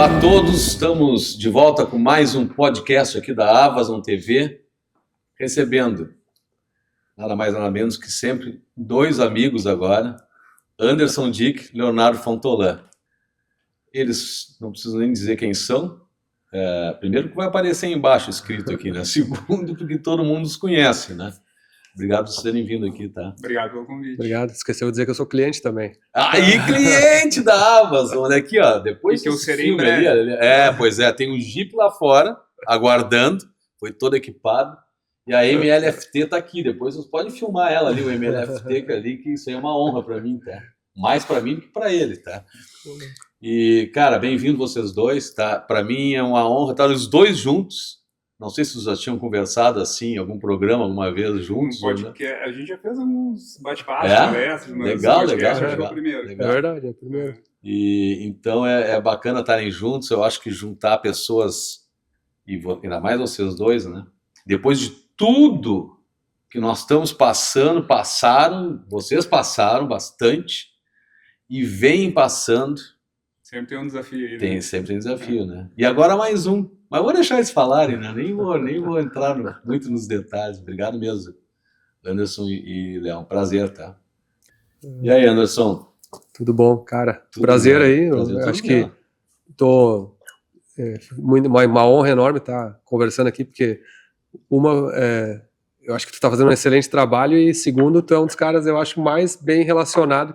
Olá a todos, estamos de volta com mais um podcast aqui da Amazon TV, recebendo nada mais nada menos que sempre dois amigos agora, Anderson Dick e Leonardo Fontolan. Eles não precisam nem dizer quem são, primeiro que vai aparecer embaixo escrito aqui, né? Segundo, porque todo mundo os conhece, né? Obrigado por terem vindo aqui, tá? Obrigado pelo convite. Obrigado. Esqueceu de dizer que eu sou cliente também. Aí, cliente da Amazon, né? Aqui, ó, depois que eu serei filme ali, pois é, tem um Jeep lá fora, aguardando, foi todo equipado, e a MLFT tá aqui, depois vocês podem filmar ela ali, o MLFT ali, que isso aí é uma honra pra mim, tá? Mais pra mim do que pra ele, tá? E, cara, bem-vindo vocês dois, tá? Pra mim é uma honra estar os dois juntos. Não sei se vocês já tinham conversado assim em algum programa alguma vez juntos. Né? A gente já fez alguns bate-papos, palestras, mas legal. É o primeiro. Legal. É verdade, é o primeiro. E então é bacana estarem juntos. Eu acho que juntar pessoas, e ainda mais vocês dois, né? Depois de tudo que nós estamos vocês passaram bastante e vêm passando. Sempre tem um desafio aí, né? Sempre tem desafio, né? E agora mais um. Mas vou deixar eles falarem, né? Nem vou entrar muito nos detalhes. Obrigado mesmo, Anderson e Leão. Prazer, tá? E aí, Anderson? Tudo bom, cara? Tudo prazer bem. aí. Prazer, eu acho que tô uma honra enorme estar conversando aqui, porque eu acho que tu tá fazendo um excelente trabalho e segundo, tu é um dos caras, eu acho, mais bem relacionado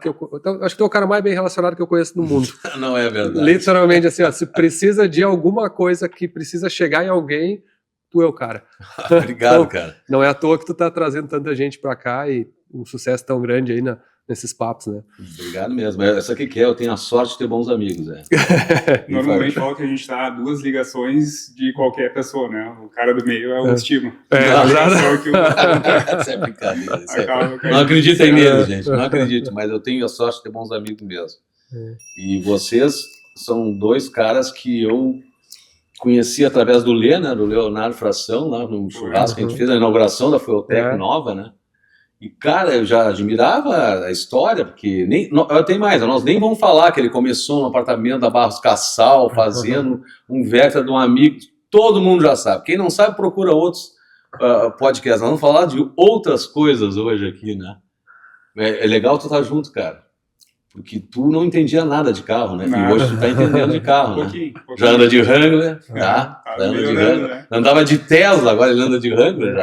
acho que tu é o cara mais bem relacionado que eu conheço no mundo. Não é verdade. Literalmente, assim, ó, se precisa de alguma coisa que precisa chegar em alguém, tu é o cara. Obrigado, então, cara. Não é à toa que tu tá trazendo tanta gente pra cá e um sucesso tão grande aí nesses papos, né? Obrigado mesmo. Essa aqui eu tenho a sorte de ter bons amigos, né? Normalmente fala que a gente tá a 2 ligações de qualquer pessoa, né? O cara do meio é o estima. Isso é brincadeira. Não acreditem nele, gente. Não acredito, mas eu tenho a sorte de ter bons amigos mesmo. E vocês são dois caras que eu conheci através do Lê, né? Do Leonardo Fração, lá no churrasco que a gente fez, a inauguração da Fueltec nova, né? E, cara, eu já admirava a história, porque tem mais, nós nem vamos falar que ele começou no apartamento da Barros Cassal, fazendo um Vectra de um amigo, todo mundo já sabe. Quem não sabe, procura outros podcasts. Nós vamos falar de outras coisas hoje aqui, né? É legal tu estar junto, cara. Porque tu não entendia nada de carro, né? E hoje tu tá entendendo de carro, né? Pouquinho. Já anda de Wrangler, tá? Anda de Wrangler. Né? Andava de Tesla, agora ele anda de Wrangler.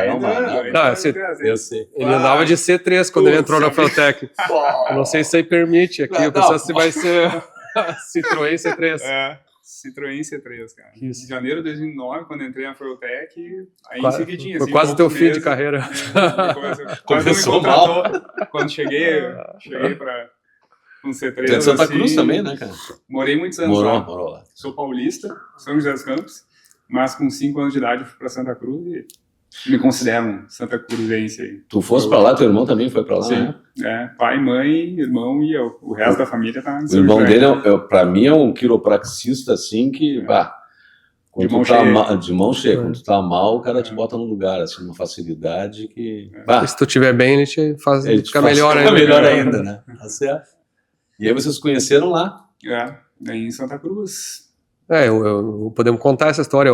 Eu sei. Ele andava de C3 quando ele entrou na Fueltec. Eu não sei se aí permite aqui, eu pensava se vai ser Citroën C3. Citroën C3, cara. Isso. Em janeiro de 2009, quando entrei na Fueltec, aí em seguidinho. Foi assim, quase teu fim de carreira. Começou mal. Quando cheguei para um C3. Tu é de Santa Cruz também, né, cara? Morei muitos anos lá. Morou lá. Sou paulista, São José dos Campos, mas com 5 anos de idade fui para Santa Cruz e me considero um Santa Cruzense aí. Tu fosse para lá, teu irmão também foi para lá, Sim. né? Pai, mãe, irmão e eu. O resto da família tá em São O irmão José. dele, para mim, é um quiropraxista, assim, que... Quando tu tá de mão cheia, quando tu tá mal, o cara te bota no lugar, assim, uma facilidade que... Se tu estiver bem, ele te faz ficar melhor ainda, né? Tá certo. E aí vocês conheceram lá? Em Santa Cruz. Podemos contar essa história.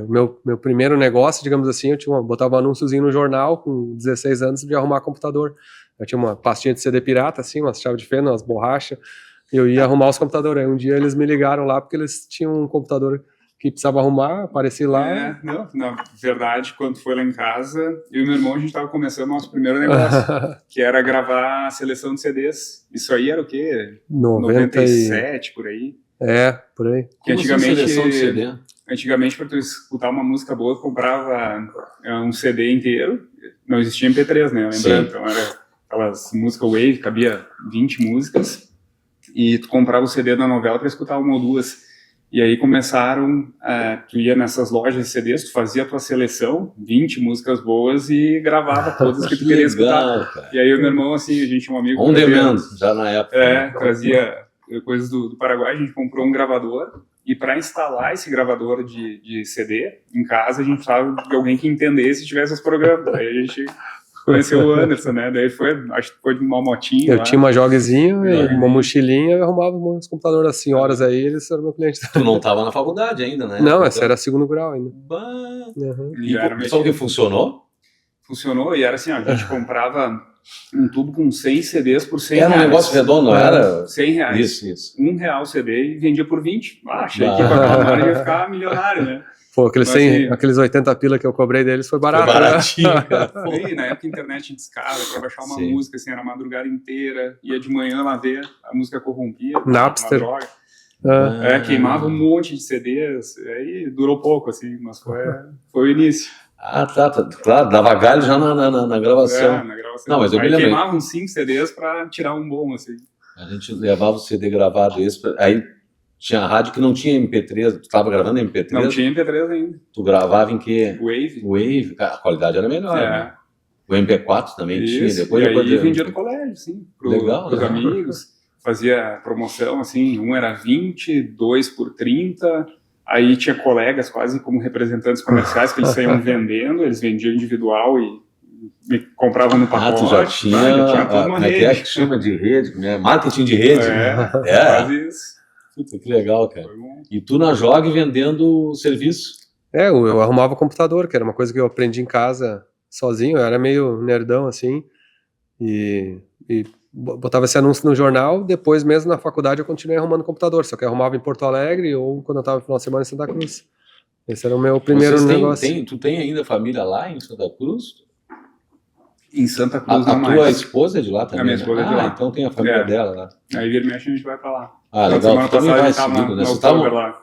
Meu primeiro negócio, digamos assim, eu botava um anúnciozinho no jornal com 16 anos de arrumar computador. Eu tinha uma pastinha de CD pirata, assim, umas chaves de fenda, umas borrachas, e eu ia arrumar os computadores. Aí um dia eles me ligaram lá porque eles tinham um computador que precisava arrumar, apareci lá. Na verdade, quando foi lá em casa, eu e meu irmão, a gente estava começando o nosso primeiro negócio, que era gravar a seleção de CDs. Isso aí era o quê? 97, por aí. Por aí. Que seleção de CD? Antigamente, para tu escutar uma música boa, tu comprava um CD inteiro. Não existia MP3, né? Lembrando, então era aquelas músicas Wave, cabia 20 músicas. E tu comprava o CD da novela para escutar uma ou duas. E aí começaram, tu ia nessas lojas de CDs, tu fazia a tua seleção, 20 músicas boas e gravava todas que tu queria escutar. Cara. E aí o meu irmão, assim, a gente tinha um amigo... On demand, já na época. Trazia coisas do Paraguai, a gente comprou um gravador e para instalar esse gravador de CD em casa, a gente precisava de alguém que entendesse e tivesse os programas. Aí a gente Conheceu o Anderson, né? Daí acho que foi de uma motinha. Eu tinha uma jogzinho e uma mochilinha, eu arrumava uns computadores das senhoras aí, eles eram meu cliente. Tu não tava na faculdade ainda, né? Não, essa era segundo grau ainda. E só que funcionou? Funcionou e era assim, ó, a gente comprava um tubo com 100 CDs por 100 Era reais. um negócio redondo, não era? 100 reais. Isso. R$1 o CD e vendia por 20. Achei que com aquela marca ia ficar milionário, né? Pô, aqueles 80 pila que eu cobrei deles foi barato. Foi baratinho, cara. Aí, na época, a internet discava, pra baixar uma música, assim, era a madrugada inteira, ia de manhã lá ver, a música corrompia. Napster. Uma droga. Queimava um monte de CDs, aí durou pouco, assim, mas foi o início. Claro, dava galho já na gravação. Na gravação. Não, mas eu me lembrei. Queimava uns 5 CDs pra tirar um bom, assim. A gente levava o CD gravado aí tinha rádio que não tinha MP3, tu tava gravando MP3? Não tinha MP3 ainda. Tu gravava em que? Wave, a qualidade era melhor, né? O MP4 também tinha. Depois vendia no colégio, sim, pros amigos. Fazia promoção, assim, um era 20, 2 por 30... Aí tinha colegas quase como representantes comerciais que eles saíam vendendo, eles vendiam individual e compravam no pacote. Tu já tinha toda uma rede. É que chama de rede, né? Marketing de rede. Quase isso. Puta, que legal, cara. E tu na Jog vendendo serviço? Eu arrumava computador, que era uma coisa que eu aprendi em casa sozinho, eu era meio nerdão, assim, e botava esse anúncio no jornal, depois mesmo na faculdade eu continuei arrumando computador, só que eu arrumava em Porto Alegre ou quando eu estava no final de semana em Santa Cruz. Esse era o meu primeiro negócio. Tu tem ainda família lá em Santa Cruz? Em Santa Cruz a tua esposa é de lá também? A minha esposa é de lá. Então tem a família dela lá. Aí vira e mexe a gente vai pra lá. Legal, tu também vai seguindo, né? Você tava lá.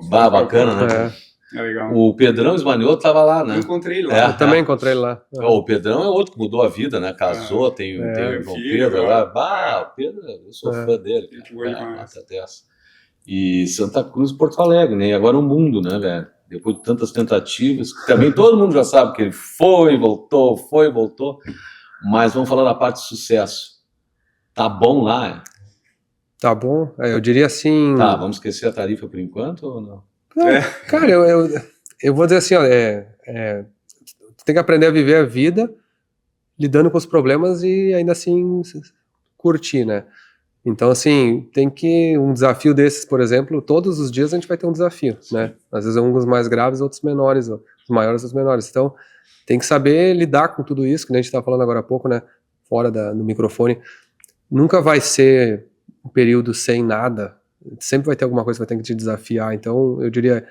Bacana, né? É legal. O Pedrão Esmanioto tava lá, né? Eu encontrei ele lá. Eu também encontrei ele lá. O Pedrão é outro que mudou a vida, né? Casou, tem o João Pedro lá. O Pedro, eu sou fã dele. E Santa Cruz, Porto Alegre, né? E agora o mundo, né, velho? Depois de tantas tentativas, que também todo mundo já sabe que ele foi, voltou. Mas vamos falar da parte de sucesso. Tá bom lá? Tá bom. Eu diria assim... Tá, vamos esquecer a tarifa por enquanto ou não? Cara, eu vou dizer assim, ó, tu tem que aprender a viver a vida lidando com os problemas e ainda assim curtir, né? Então, assim, um desafio desses, por exemplo, todos os dias a gente vai ter um desafio, né? Às vezes uns mais graves, outros menores, os maiores, outros menores. Então, tem que saber lidar com tudo isso, que a gente estava falando agora há pouco, né? Fora do microfone. Nunca vai ser um período sem nada. Sempre vai ter alguma coisa que vai ter que te desafiar. Então, eu diria,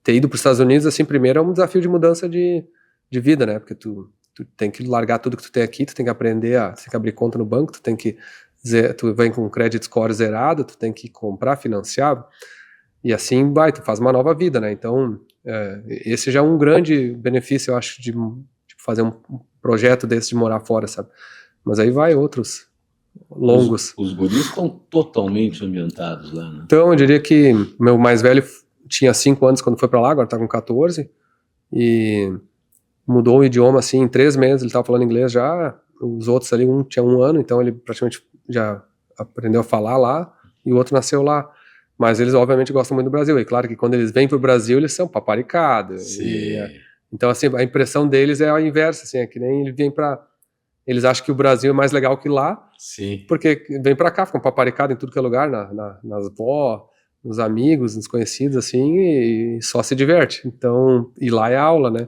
ter ido para os Estados Unidos, assim, primeiro é um desafio de mudança de vida, né? Porque tu tem que largar tudo que tu tem aqui, tu tem que aprender tu tem que abrir conta no banco, tu vem com credit score zerado, tu tem que comprar, financiar, e assim tu faz uma nova vida, né? Então, esse já é um grande benefício, eu acho, de fazer um projeto desse de morar fora, sabe? Mas aí vai outros longos. Os guris estão totalmente ambientados lá, né? Então, eu diria que meu mais velho tinha 5 anos quando foi pra lá, agora tá com 14, e mudou o idioma, assim, em 3 meses, ele tava falando inglês já, os outros ali, um tinha 1 ano, então ele praticamente já aprendeu a falar lá, e o outro nasceu lá. Mas eles, obviamente, gostam muito do Brasil, e claro que quando eles vêm pro Brasil, eles são paparicados. Então, assim, a impressão deles é a inversa, assim, é que nem ele vem eles acham que o Brasil é mais legal que lá, porque vem pra cá, ficam paparicados em tudo que é lugar, nas vó, nos amigos, nos conhecidos, assim, e só se diverte. Então, e lá é aula, né?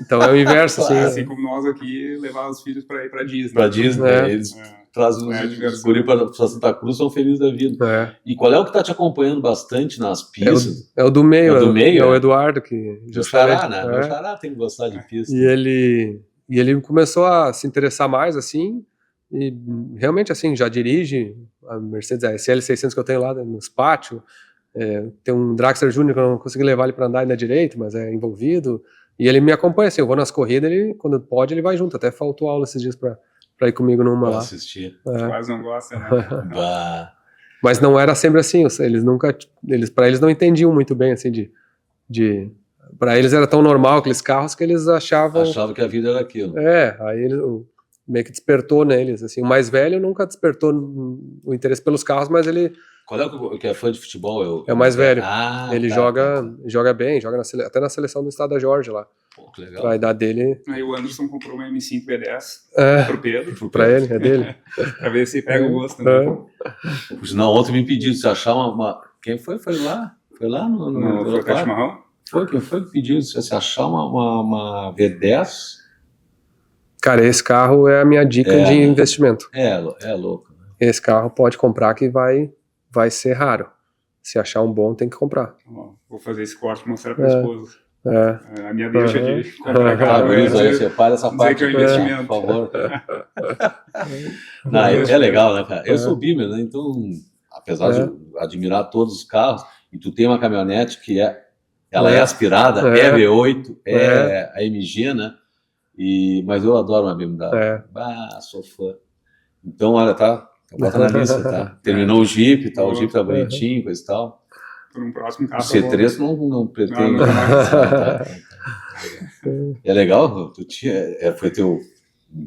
Então é o inverso, assim. Assim como nós aqui levar os filhos para ir para Disney. Para Disney, eles trazem os guris para Santa Cruz, são felizes da vida. E qual é o que tá te acompanhando bastante nas pistas? É o do meio, é o Eduardo, que meu xará, né? Meu xará tem que gostar de pista. E ele começou a se interessar mais, assim, e realmente, assim, já dirige a Mercedes, a SL600 que eu tenho lá nos pátios, tem um Draxler Júnior que eu não consegui levar ele para andar ainda direito, mas é envolvido, e ele me acompanha, assim, eu vou nas corridas, quando pode ele vai junto, até faltou aula esses dias para ir comigo numa lá. Assistir. Quase não gosta, né? Mas não era sempre assim, para eles não entendiam muito bem, assim, para eles era tão normal aqueles carros que eles achavam que a vida era aquilo. Aí ele meio que despertou neles, assim, o mais velho nunca despertou o interesse pelos carros, mas ele Qual é o que é fã de futebol? É o mais velho. Ele tá, joga bem, joga até na seleção do estado da Geórgia lá. Pô, que legal. Pra idade dele. Aí o Anderson comprou uma M5 B10 pro Pedro. Pra ele, é dele. Pra ver se pega o gosto também. Não, ontem me pediu se achar uma... Quem foi? Foi lá? Foi lá no Forte Chimarrão? Quem foi que pediu se achar uma V10? Cara, esse carro é a minha dica de investimento. É louco. Né? Esse carro pode comprar que vai ser raro. Se achar um bom, tem que comprar. Vou fazer esse corte e mostrar pra esposa. A minha deixa de comprar carro. Aí separa essa parte que é um investimento. Por favor. Não, é legal, né, cara? Eu sou Beamer, né? Então, apesar de admirar todos os carros, e tu tem uma caminhonete que ela é aspirada, é V8, é AMG, né? Mas eu adoro uma BMW. Sou fã. Então, olha, bota na lista, tá? Terminou o Jeep, tá? O Jeep tá bonitinho, coisa e tal. Por um próximo carro. O C3 não pretende. É legal? Foi teu.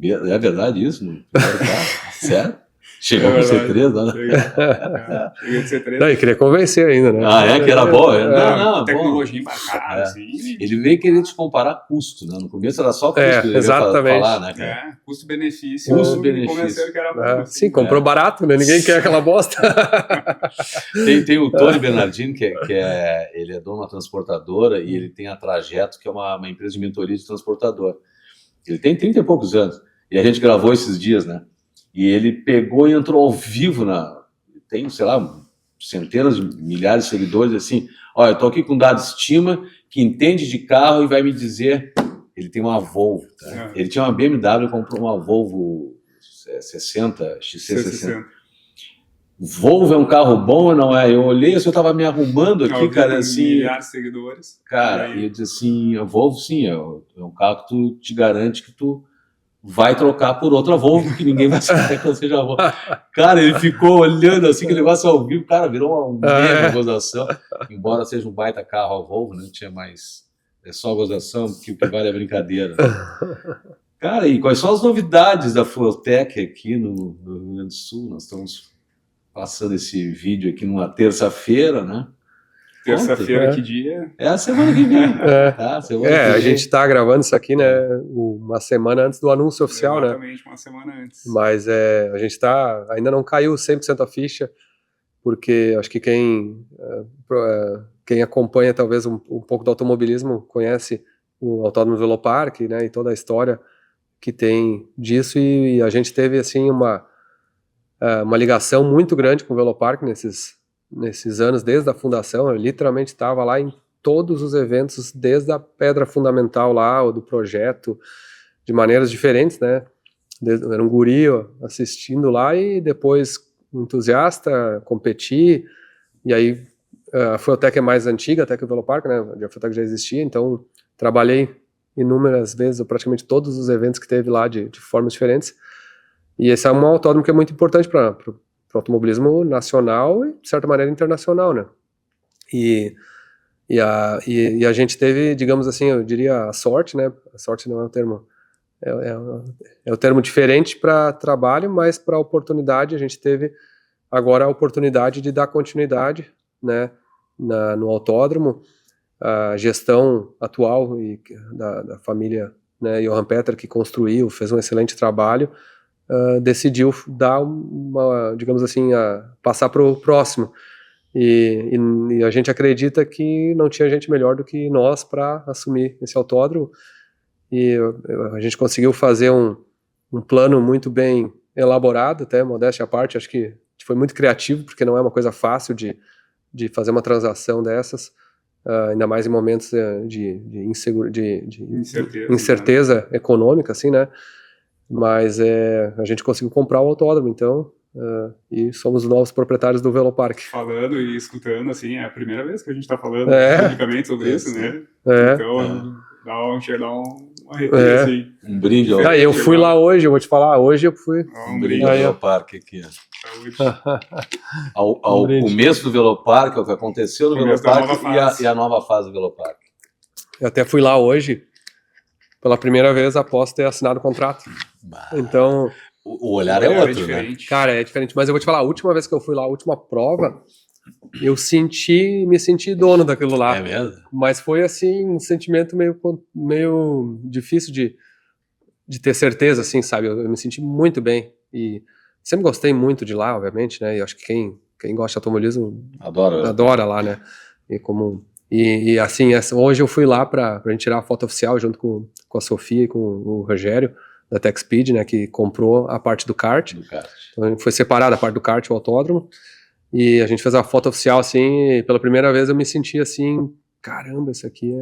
É verdade isso? No primeiro carro? Sério? Chegou com o C3 lá, né? Cheguei de C3. Não, e queria convencer ainda, né? Que era bom. Não, tecnologia embarcada, assim. Ele veio querer te comparar custo, né? No começo era só custo. Exatamente. Falar, né, cara? Custo-benefício. Custo-benefício. Que era bom, assim. Sim, comprou barato, né? Ninguém quer aquela bosta. Tem o Tony Bernardino, ele é dono de uma transportadora e ele tem a Trajeto, que é uma empresa de mentoria de transportador. Ele tem 30 e poucos anos. E a gente gravou esses dias, né? E ele pegou e entrou ao vivo tem, sei lá, centenas de milhares de seguidores, assim, olha, eu tô aqui com um dado de estima que entende de carro e vai me dizer, ele tem uma Volvo, tá? Ele tinha uma BMW, comprou uma Volvo 60, XC60. Volvo é um carro bom ou não é? Eu olhei, eu tava me arrumando aqui, cara, assim... Milhares de seguidores. Cara, e eu disse assim, a Volvo, sim, é um carro que tu te garante que tu vai trocar por outra Volvo, que ninguém vai saber que seja Volvo. Cara, ele ficou olhando assim, que o negócio ao vivo, cara, virou uma mega gozação. Embora seja um baita carro a Volvo, não tinha mais... É só gozação, porque o que vale é brincadeira. Cara, e quais são as novidades da Fueltech aqui no Rio Grande do Sul? Nós estamos passando esse vídeo aqui numa terça-feira, né? Terça-feira, que dia? É a semana que vem. A gente está gravando isso aqui, né, uma semana antes do anúncio oficial, Exatamente, uma semana antes. Mas a gente ainda não caiu 100% a ficha, porque acho que quem acompanha talvez um pouco do automobilismo conhece o Autódromo Velopark, né, e toda a história que tem disso, e a gente teve assim uma ligação muito grande com o Velopark nesses anos, desde a fundação. Eu literalmente estava lá em todos os eventos, desde a pedra fundamental lá, ou do projeto, de maneiras diferentes, né? Era um guri assistindo lá e depois um entusiasta, competi, e aí a Fueltech é mais antiga até que o Velopark, né? A Fueltech já existia, então trabalhei inúmeras vezes, praticamente todos os eventos que teve lá de formas diferentes, e esse é um autódromo que é muito importante para o automobilismo nacional e, de certa maneira, internacional, né? E a gente teve, digamos assim, eu diria a sorte, né? A sorte não é um termo... É um termo diferente para trabalho, mas para oportunidade, a gente teve agora a oportunidade de dar continuidade, né, no autódromo. A gestão atual da família, né, Johan Petter, que construiu, fez um excelente trabalho, decidiu dar digamos assim, passar para o próximo. E a gente acredita que não tinha gente melhor do que nós para assumir esse autódromo. E a gente conseguiu fazer um plano muito bem elaborado, até modéstia à parte. Acho que foi muito criativo, porque não é uma coisa fácil de fazer uma transação dessas, ainda mais em momentos de incerteza econômica, assim, né? Mas a gente conseguiu comprar o autódromo, então, e somos os novos proprietários do Velopark. Falando e escutando, assim, é a primeira vez que a gente está falando publicamente sobre isso, né? Então, dá um arrepio, assim. Um brinde. Eu fui lá hoje, eu vou te falar, hoje eu fui. Um brinde ao Velopark aqui. Ao começo do Velopark, o que aconteceu no Velopark e a nova fase do Velopark. Eu até fui lá hoje, pela primeira vez após ter assinado o contrato. Então... O olhar é outro, né? Cara, é diferente. Mas eu vou te falar, a última vez que eu fui lá, a última prova, eu me senti dono daquilo lá. É mesmo? Mas foi, assim, um sentimento meio difícil de ter certeza, assim, sabe? Eu me senti muito bem. E sempre gostei muito de lá, obviamente, né? E acho que quem gosta de automobilismo adora lá, né? E assim, hoje eu fui lá pra gente tirar a foto oficial junto com a Sofia e com o Rogério, da Tech Speed, né, que comprou a parte do kart. Então foi separada a parte do kart e o autódromo, e a gente fez a foto oficial, assim, e pela primeira vez eu me senti assim, caramba, isso aqui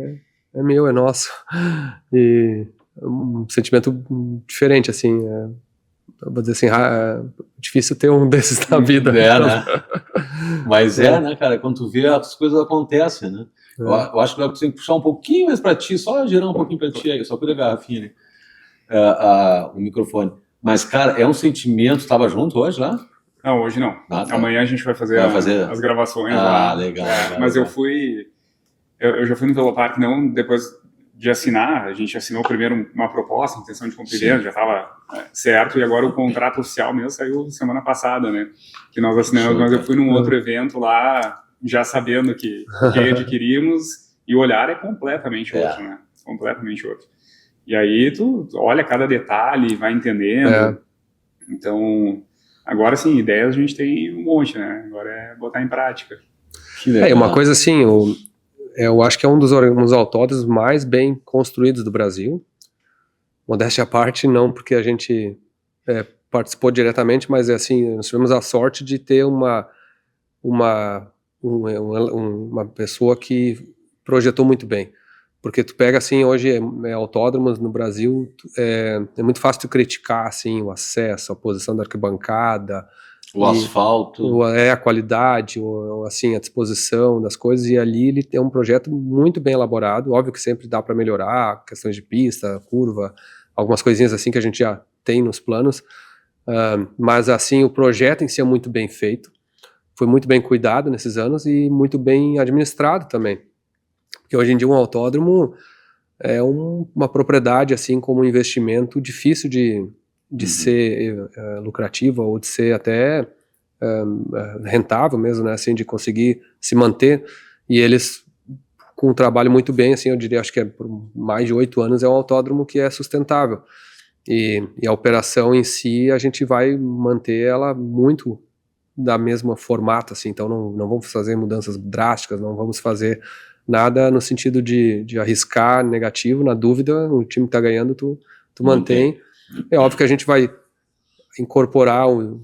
é meu, é nosso. E um sentimento diferente, assim, eu vou dizer assim, é difícil ter um desses na vida. Né? Mas né, cara, quando tu vê, as coisas acontecem, né? Eu acho que eu tenho que puxar um pouquinho mais pra ti, só girar um pouquinho pra ti aí, só cuida a garrafinha ali. O microfone. Mas, cara, é um sentimento. Tu tava junto hoje lá? Não, hoje não. Tá. Amanhã a gente vai fazer as gravações lá. Legal. Mas eu já fui no Velopark, não depois de assinar. A gente assinou primeiro uma proposta, intenção de cumprir dentro, já estava certo, e agora o contrato oficial mesmo saiu semana passada, né? Que nós assinamos, mas eu fui num outro evento lá, já sabendo que adquirimos, e o olhar é completamente outro, né? Completamente outro. E aí tu olha cada detalhe e vai entendendo. Então, agora sim, ideias a gente tem um monte, né? Agora é botar em prática. Uma coisa assim, eu acho que é um dos autódromos mais bem construídos do Brasil. Modéstia à parte, não porque a gente participou diretamente, mas assim, nós tivemos a sorte de ter uma pessoa que projetou muito bem. Porque tu pega, assim, hoje autódromos no Brasil, é muito fácil tu criticar, assim, o acesso, a posição da arquibancada, o asfalto, a qualidade, assim, a disposição das coisas, e ali ele tem um projeto muito bem elaborado, óbvio que sempre dá para melhorar, questões de pista, curva, algumas coisinhas assim que a gente já tem nos planos, mas assim, o projeto em si é muito bem feito, foi muito bem cuidado nesses anos e muito bem administrado também. Porque hoje em dia um autódromo é uma propriedade, assim como um investimento difícil de ser lucrativa ou de ser até rentável mesmo, né, assim, de conseguir se manter, e eles com um trabalho muito bem, assim, eu diria, acho que por mais de 8 anos é um autódromo que é sustentável, e a operação em si a gente vai manter ela muito da mesma formato, assim, então não vamos fazer mudanças drásticas, não vamos fazer nada no sentido de arriscar negativo. Na dúvida, o time que tá ganhando, tu mantém. É óbvio que a gente vai incorporar o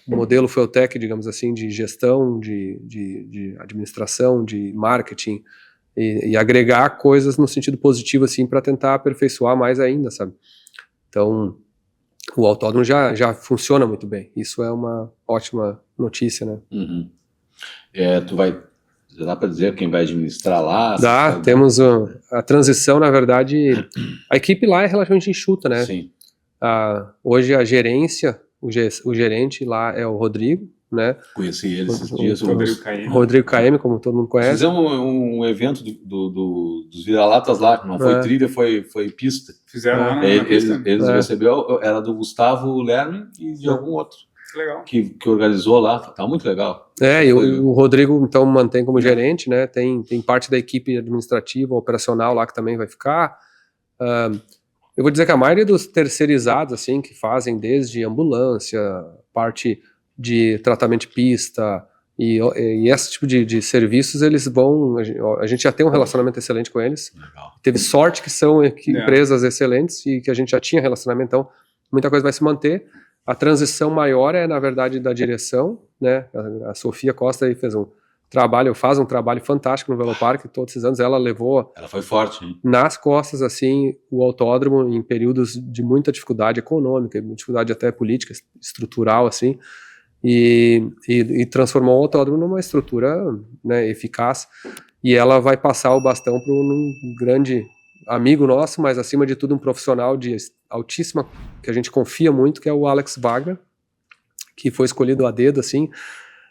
modelo Fueltech, digamos assim, de gestão, de administração, de marketing, e agregar coisas no sentido positivo, assim, para tentar aperfeiçoar mais ainda, sabe? Então, o autódromo já funciona muito bem. Isso é uma ótima notícia, né? Já dá para dizer quem vai administrar lá? Dá, temos a transição, na verdade, a equipe lá é relativamente enxuta, né? Sim. Hoje a gerência, o gerente lá é o Rodrigo, né? Conheci ele esses dias. Rodrigo KM, como todo mundo conhece. Fizemos um evento dos vira-latas lá, que não foi trilha, foi pista. Fizeram lá na pista. Eles recebeu, era do Gustavo Lerner e de algum outro. Legal. Que organizou lá, tá muito legal. E o Rodrigo, então, mantém como gerente, né? Tem parte da equipe administrativa, operacional lá que também vai ficar. Eu vou dizer que a maioria dos terceirizados, assim, que fazem desde ambulância, parte de tratamento de pista e esse tipo de serviços, eles vão... A gente já tem um relacionamento excelente com eles. Legal. Teve sorte que são empresas excelentes e que a gente já tinha relacionamento, então muita coisa vai se manter. A transição maior é, na verdade, da direção, né? A Sofia Costa aí faz um trabalho fantástico no Velopark todos esses anos. Ela levou... Ela foi forte, hein? Nas costas, assim, o autódromo em períodos de muita dificuldade econômica, dificuldade até política, estrutural, assim, e transformou o autódromo numa estrutura, né, eficaz. E ela vai passar o bastão para um grande amigo nosso, mas acima de tudo um profissional de altíssima, que a gente confia muito, que é o Alex Wagner, que foi escolhido a dedo, assim,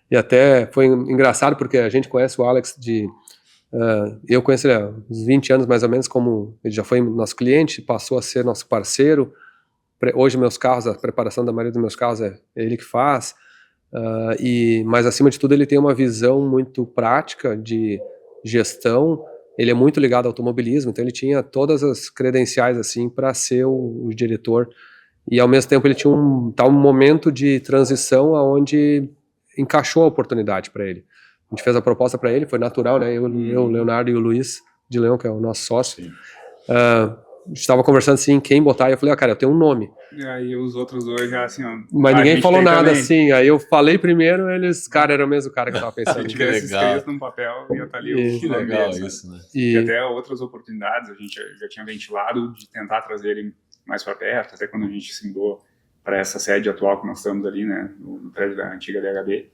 e até foi engraçado porque a gente conhece o Alex eu conheço ele há uns 20 anos mais ou menos, como ele já foi nosso cliente, passou a ser nosso parceiro, hoje meus carros, a preparação da maioria dos meus carros é ele que faz, mas acima de tudo ele tem uma visão muito prática de gestão, ele é muito ligado ao automobilismo, então ele tinha todas as credenciais assim para ser o diretor, e ao mesmo tempo ele tinha um momento de transição onde encaixou a oportunidade para ele. A gente fez a proposta para ele, foi natural, né? Eu, o Leonardo e o Luiz de Leão, que é o nosso sócio. A gente estava conversando assim, quem botar, e eu falei, cara, eu tenho um nome. E aí os outros dois já assim, ó. Mas ninguém falou nada também. Assim, aí eu falei primeiro, eles, cara, era o mesmo cara que eu tava pensando. Se tivesse escrito num papel, ia estar ali que legal isso, né? E até outras oportunidades, a gente já tinha ventilado de tentar trazer ele mais para perto, até quando a gente se mudou para essa sede atual que nós estamos ali, né, no prédio da antiga DHB.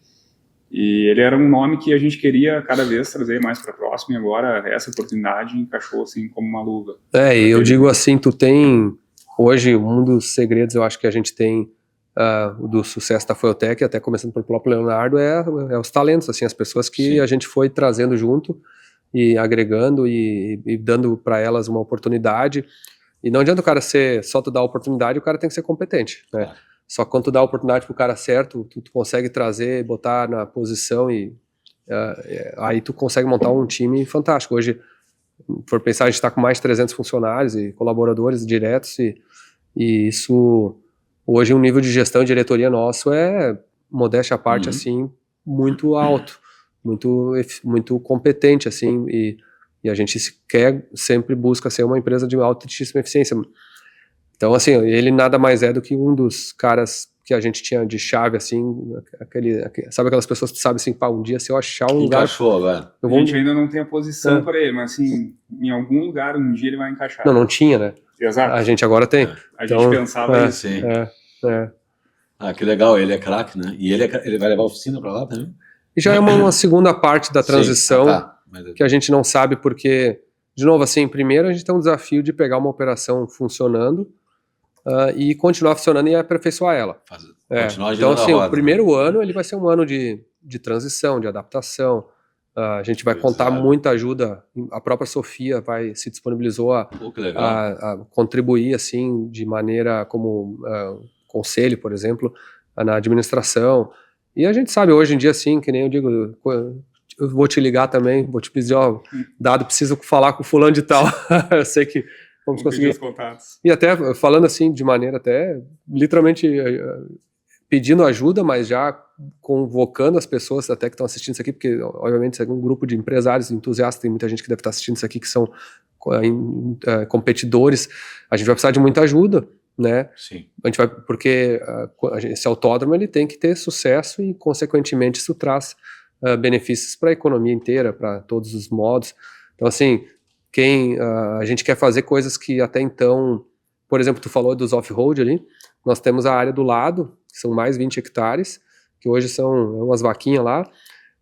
E ele era um nome que a gente queria cada vez trazer mais para próximo, e agora essa oportunidade encaixou assim como uma luva. E eu digo assim, tu tem hoje um dos segredos, eu acho que a gente tem do sucesso da Fueltech, até começando pelo próprio Leonardo, é os talentos, assim, as pessoas que Sim. a gente foi trazendo junto e agregando e dando para elas uma oportunidade. E não adianta o cara só tu dar a oportunidade, o cara tem que ser competente, né? Só que quando tu dá a oportunidade pro cara certo, tu consegue trazer, botar na posição e aí tu consegue montar um time fantástico. Hoje, por pensar, a gente está com mais de 300 funcionários e colaboradores diretos e isso, hoje, um nível de gestão e diretoria nosso modéstia à parte, assim, muito alto, muito competente, assim, e a gente sempre busca ser uma empresa de altíssima eficiência. Então, assim, ele nada mais é do que um dos caras que a gente tinha de chave, assim, sabe aquelas pessoas que sabem, assim, um dia se eu achar um lugar... Encaixou agora. A gente ainda não tem a posição para ele, mas, assim, em algum lugar, um dia ele vai encaixar. Não tinha, né? Exato. A gente agora tem. A gente pensava isso. Que legal, ele é craque, né? E ele vai levar a oficina para lá também? E já é uma segunda parte da transição que a gente não sabe porque, de novo, assim, primeiro a gente tem um desafio de pegar uma funcionando e continuar funcionando e aperfeiçoar ela. Então, assim, o primeiro ano ele vai ser um ano de transição, de adaptação. A gente vai contar muita ajuda. A própria Sofia se disponibilizou a contribuir, assim, de maneira como conselho, por exemplo, na administração. E a gente sabe hoje em dia, assim, que nem eu digo, eu vou te ligar também, vou te pedir, dado, preciso falar com fulano de tal. Eu sei que vamos conseguir. Os contatos. E até falando assim, de maneira até literalmente pedindo ajuda, mas já convocando as pessoas até que estão assistindo isso aqui, porque obviamente isso é um grupo de empresários, entusiastas, tem muita gente que deve estar assistindo isso aqui que são competidores. A gente vai precisar de muita ajuda, né? Sim. A gente vai, porque esse autódromo ele tem que ter sucesso e consequentemente isso traz benefícios para a economia inteira, para todos os modos. Então, assim, a gente quer fazer coisas que até então, por exemplo, tu falou dos off-road ali, nós temos a área do lado, que são mais 20 hectares, que hoje são umas vaquinhas lá,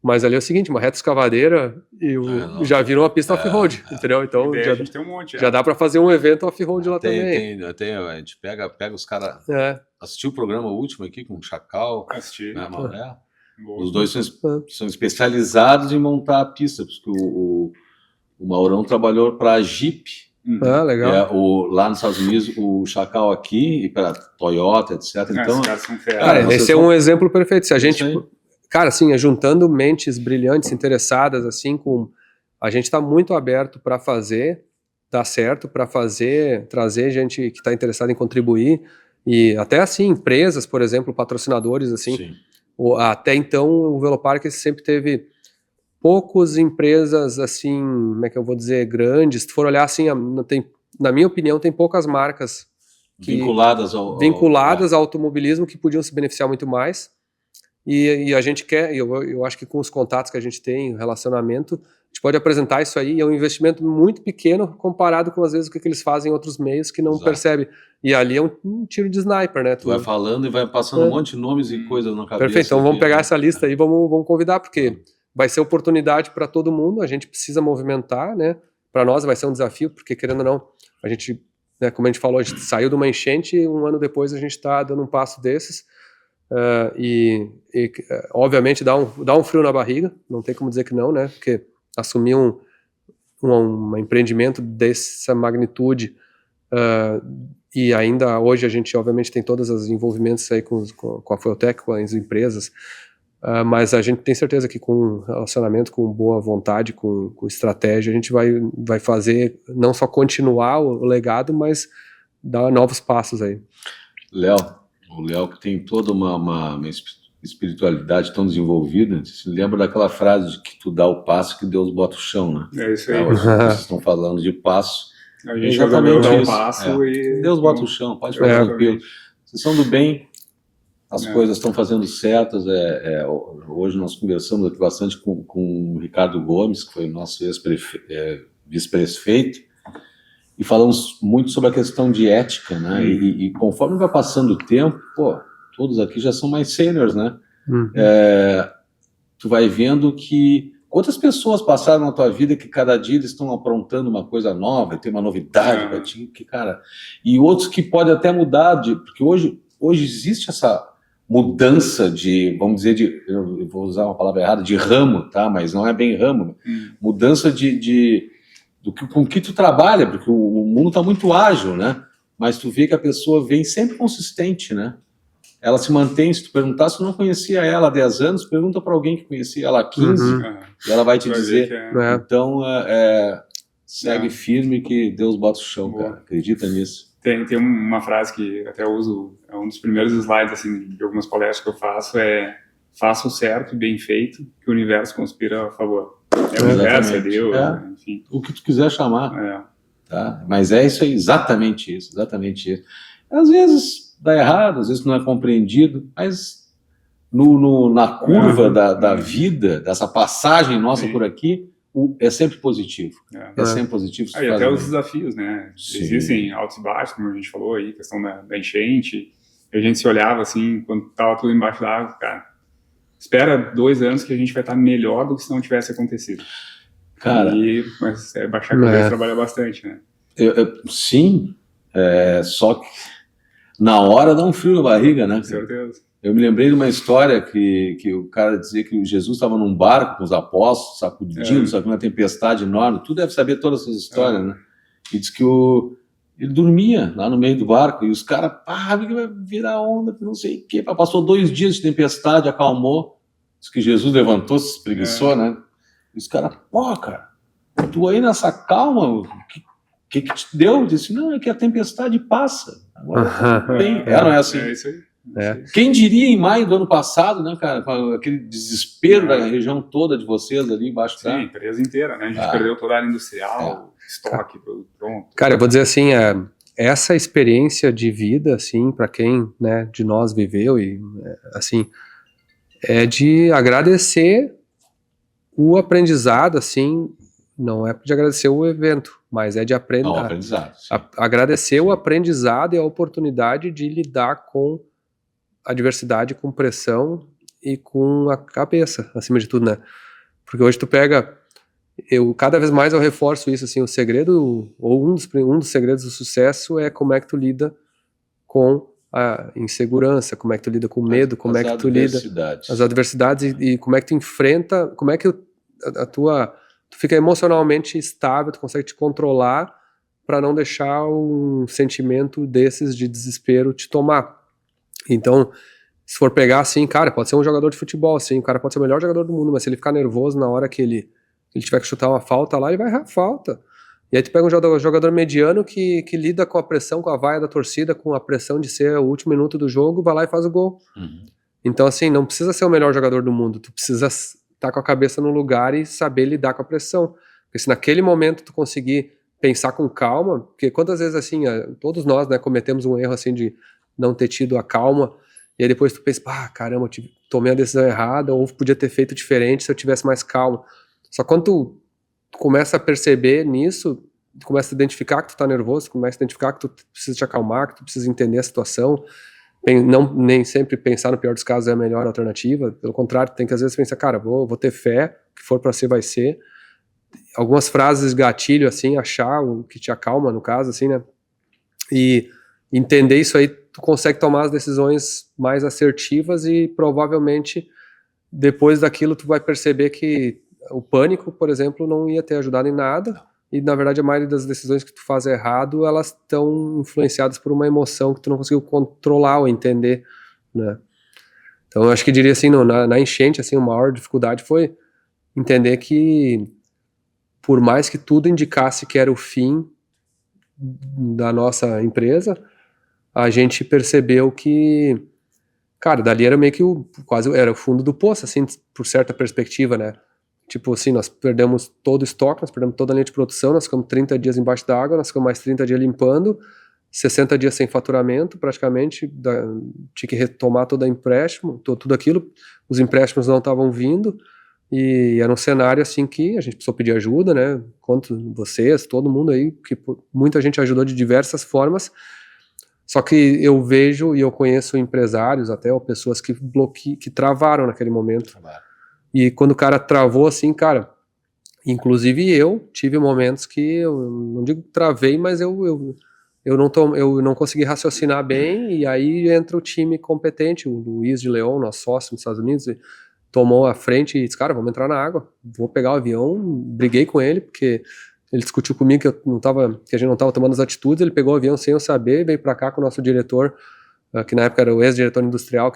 mas ali é o seguinte, uma reta escavadeira e já virou uma pista off-road, entendeu? Então a gente tem um monte, já dá para fazer um evento off-road lá também. A gente pega os caras... Assistiu o programa último aqui com o Chacal, assisti, né, Mauré? Os dois são especializados em montar a pista, porque o Maurão trabalhou para a Jeep, legal. Lá nos Estados Unidos, o Chacal aqui, e para Toyota, etc. Então, cara, esse é um exemplo perfeito. Se a gente, cara, assim, juntando mentes brilhantes, interessadas, assim, a gente está muito aberto para dar certo, para trazer gente que está interessada em contribuir, e até, assim, empresas, por exemplo, patrocinadores, assim. Sim. Até então, o Velopark sempre teve poucas empresas, assim, como é que eu vou dizer, grandes. Se tu for olhar, assim, na minha opinião, tem poucas marcas vinculadas ao automobilismo que podiam se beneficiar muito mais. E a gente quer, eu acho que com os contatos que a gente tem, o relacionamento, a gente pode apresentar isso aí, é um investimento muito pequeno comparado com, às vezes, o que eles fazem em outros meios que não percebe. E ali é um tiro de sniper, né? Tu vai falando e vai passando um monte de nomes e coisas na cabeça. Perfeito, então vamos pegar essa lista aí, vamos convidar, porque vai ser oportunidade para todo mundo, a gente precisa movimentar, né? Para nós vai ser um desafio, porque querendo ou não, a gente, né, como a gente falou, a gente saiu de uma enchente e um ano depois a gente está dando um passo desses. Obviamente dá um frio na barriga, não tem como dizer que não, né? Porque assumir um empreendimento dessa magnitude E ainda hoje a gente, obviamente, tem todos os envolvimentos aí com a Fueltech, com as empresas, mas a gente tem certeza que com relacionamento, com boa vontade, com estratégia, a gente vai fazer, não só continuar o legado, mas dar novos passos aí. O Léo que tem toda uma espiritualidade tão desenvolvida, se lembra daquela frase de que tu dá o passo que Deus bota o chão, né? É isso aí. Vocês estão falando de passo. A gente resolveu dar um passo e... Deus bota o chão, pode ficar tranquilo. Vocês são do bem, as coisas estão fazendo certas. Hoje nós conversamos aqui bastante com o Ricardo Gomes, que foi o nosso vice-prefeito, e falamos muito sobre a questão de ética, né? E conforme vai passando o tempo, todos aqui já são mais seniors, né? Tu vai vendo que outras pessoas passaram na tua vida que cada dia eles estão aprontando uma coisa nova, tem uma novidade pra ti, cara, e outros que podem até mudar, porque hoje existe essa mudança de, vamos dizer, eu vou usar uma palavra errada, de ramo, tá? Mas não é bem ramo, mudança com que tu trabalha, porque o mundo está muito ágil, né? Mas tu vê que a pessoa vem sempre consistente, né? Ela se mantém. Se tu perguntar, se tu não conhecia ela há 10 anos, pergunta para alguém que conhecia ela há 15, e ela vai te dizer. Então, segue firme que Deus bota o chão, cara. Acredita nisso. Tem uma frase que até uso, é um dos primeiros slides assim, de algumas palestras que eu faço, faça o certo e bem feito, que o universo conspira a favor. É o universo, é Deus, enfim. O que tu quiser chamar. Tá? Mas é isso aí, exatamente isso. Às vezes dá errado, às vezes não é compreendido, mas na curva da vida, dessa passagem nossa por aqui, é sempre positivo. É sempre positivo. E até os desafios, né? Sim. Existem altos e baixos, como a gente falou aí, questão da enchente. A gente se olhava assim, quando estava tudo embaixo da água, cara, espera 2 anos que a gente vai estar melhor do que se não tivesse acontecido. Cara, mas baixar a cabeça trabalha bastante, né? Sim, só que na hora dá um frio na barriga, né? Com certeza. Eu me lembrei de uma história que o cara dizia que Jesus estava num barco com os apóstolos, sacudindo, sabe, uma tempestade enorme. Tu deve saber todas essas histórias, né? E diz que ele dormia lá no meio do barco e os caras, vai virar onda, não sei o quê. Passou 2 dias de tempestade, acalmou. Diz que Jesus levantou, se espreguiçou, né? E os caras, cara, tu aí nessa calma, o que te deu? Disse, não, é que a tempestade passa. Agora bem. Não é assim. É isso aí. Quem diria em maio do ano passado, né, cara, com aquele desespero da região toda de vocês ali embaixo. Sim, a empresa inteira, né? A gente perdeu toda a área industrial, estoque, pronto. Cara, eu vou dizer assim, essa experiência de vida, assim, para quem, né, de nós viveu e, assim, é de agradecer o aprendizado, assim, não é de agradecer o evento, mas é de aprender. Agradecer o aprendizado e a oportunidade de lidar com a adversidade, com pressão e com a cabeça, acima de tudo, né? Porque hoje tu pega, cada vez mais eu reforço isso, assim, o segredo, ou um dos segredos do sucesso é como é que tu lida com a insegurança, como é que tu lida com o medo, como é que tu lida as adversidades e como é que tu enfrenta, como é que tu fica emocionalmente estável, tu consegue te controlar para não deixar um sentimento desses de desespero te tomar. Então, se for pegar assim, cara, pode ser um jogador de futebol, assim, o cara pode ser o melhor jogador do mundo, mas se ele ficar nervoso na hora que ele tiver que chutar uma falta lá, ele vai errar a falta. E aí tu pega um jogador mediano que lida com a pressão, com a vaia da torcida, com a pressão de ser o último minuto do jogo, vai lá e faz o gol. Então, assim, não precisa ser o melhor jogador do mundo, tu precisa estar com a cabeça no lugar e saber lidar com a pressão. Porque se naquele momento tu conseguir pensar com calma, porque quantas vezes, assim, todos nós, né, cometemos um erro, assim, de não ter tido a calma, e aí depois tu pensa, caramba, eu tomei a decisão errada, ou podia ter feito diferente se eu tivesse mais calma. Só quando tu começa a perceber nisso, tu começa a identificar que tu tá nervoso, tu começa a identificar que tu precisa te acalmar, que tu precisa entender a situação, nem sempre pensar no pior dos casos é a melhor alternativa, pelo contrário, tem que às vezes pensar, cara, vou ter fé, o que for pra ser vai ser. Algumas frases gatilho, assim, achar o que te acalma, no caso, assim, né, e entender isso aí, tu consegue tomar as decisões mais assertivas e provavelmente depois daquilo tu vai perceber que o pânico, por exemplo, não ia ter ajudado em nada, e na verdade a maioria das decisões que tu faz errado, elas estão influenciadas por uma emoção que tu não conseguiu controlar ou entender, né? Então eu acho que diria assim, na enchente, assim, a maior dificuldade foi entender que por mais que tudo indicasse que era o fim da nossa empresa, a gente percebeu que, cara, dali era meio que quase era o fundo do poço, assim, por certa perspectiva, né? Tipo assim, nós perdemos todo o estoque, nós perdemos toda a linha de produção, nós ficamos 30 dias embaixo d'água, nós ficamos mais 30 dias limpando, 60 dias sem faturamento, praticamente, tinha que retomar todo o empréstimo, tudo aquilo, os empréstimos não estavam vindo, e era um cenário assim que a gente precisou pedir ajuda, né? Conto vocês, todo mundo aí, que muita gente ajudou de diversas formas. Só que eu vejo e eu conheço empresários até, ou pessoas que travaram naquele momento. E quando o cara travou assim, cara, inclusive eu tive momentos que eu não digo travei, mas eu não consegui raciocinar bem, e aí entra o time competente, o Luiz de Leon, nosso sócio nos Estados Unidos, tomou a frente e disse, cara, vamos entrar na água, vou pegar o avião, briguei com ele, porque ele discutiu comigo que a gente não estava tomando as atitudes, ele pegou o avião sem eu saber, veio para cá com o nosso diretor, que na época era o ex-diretor industrial,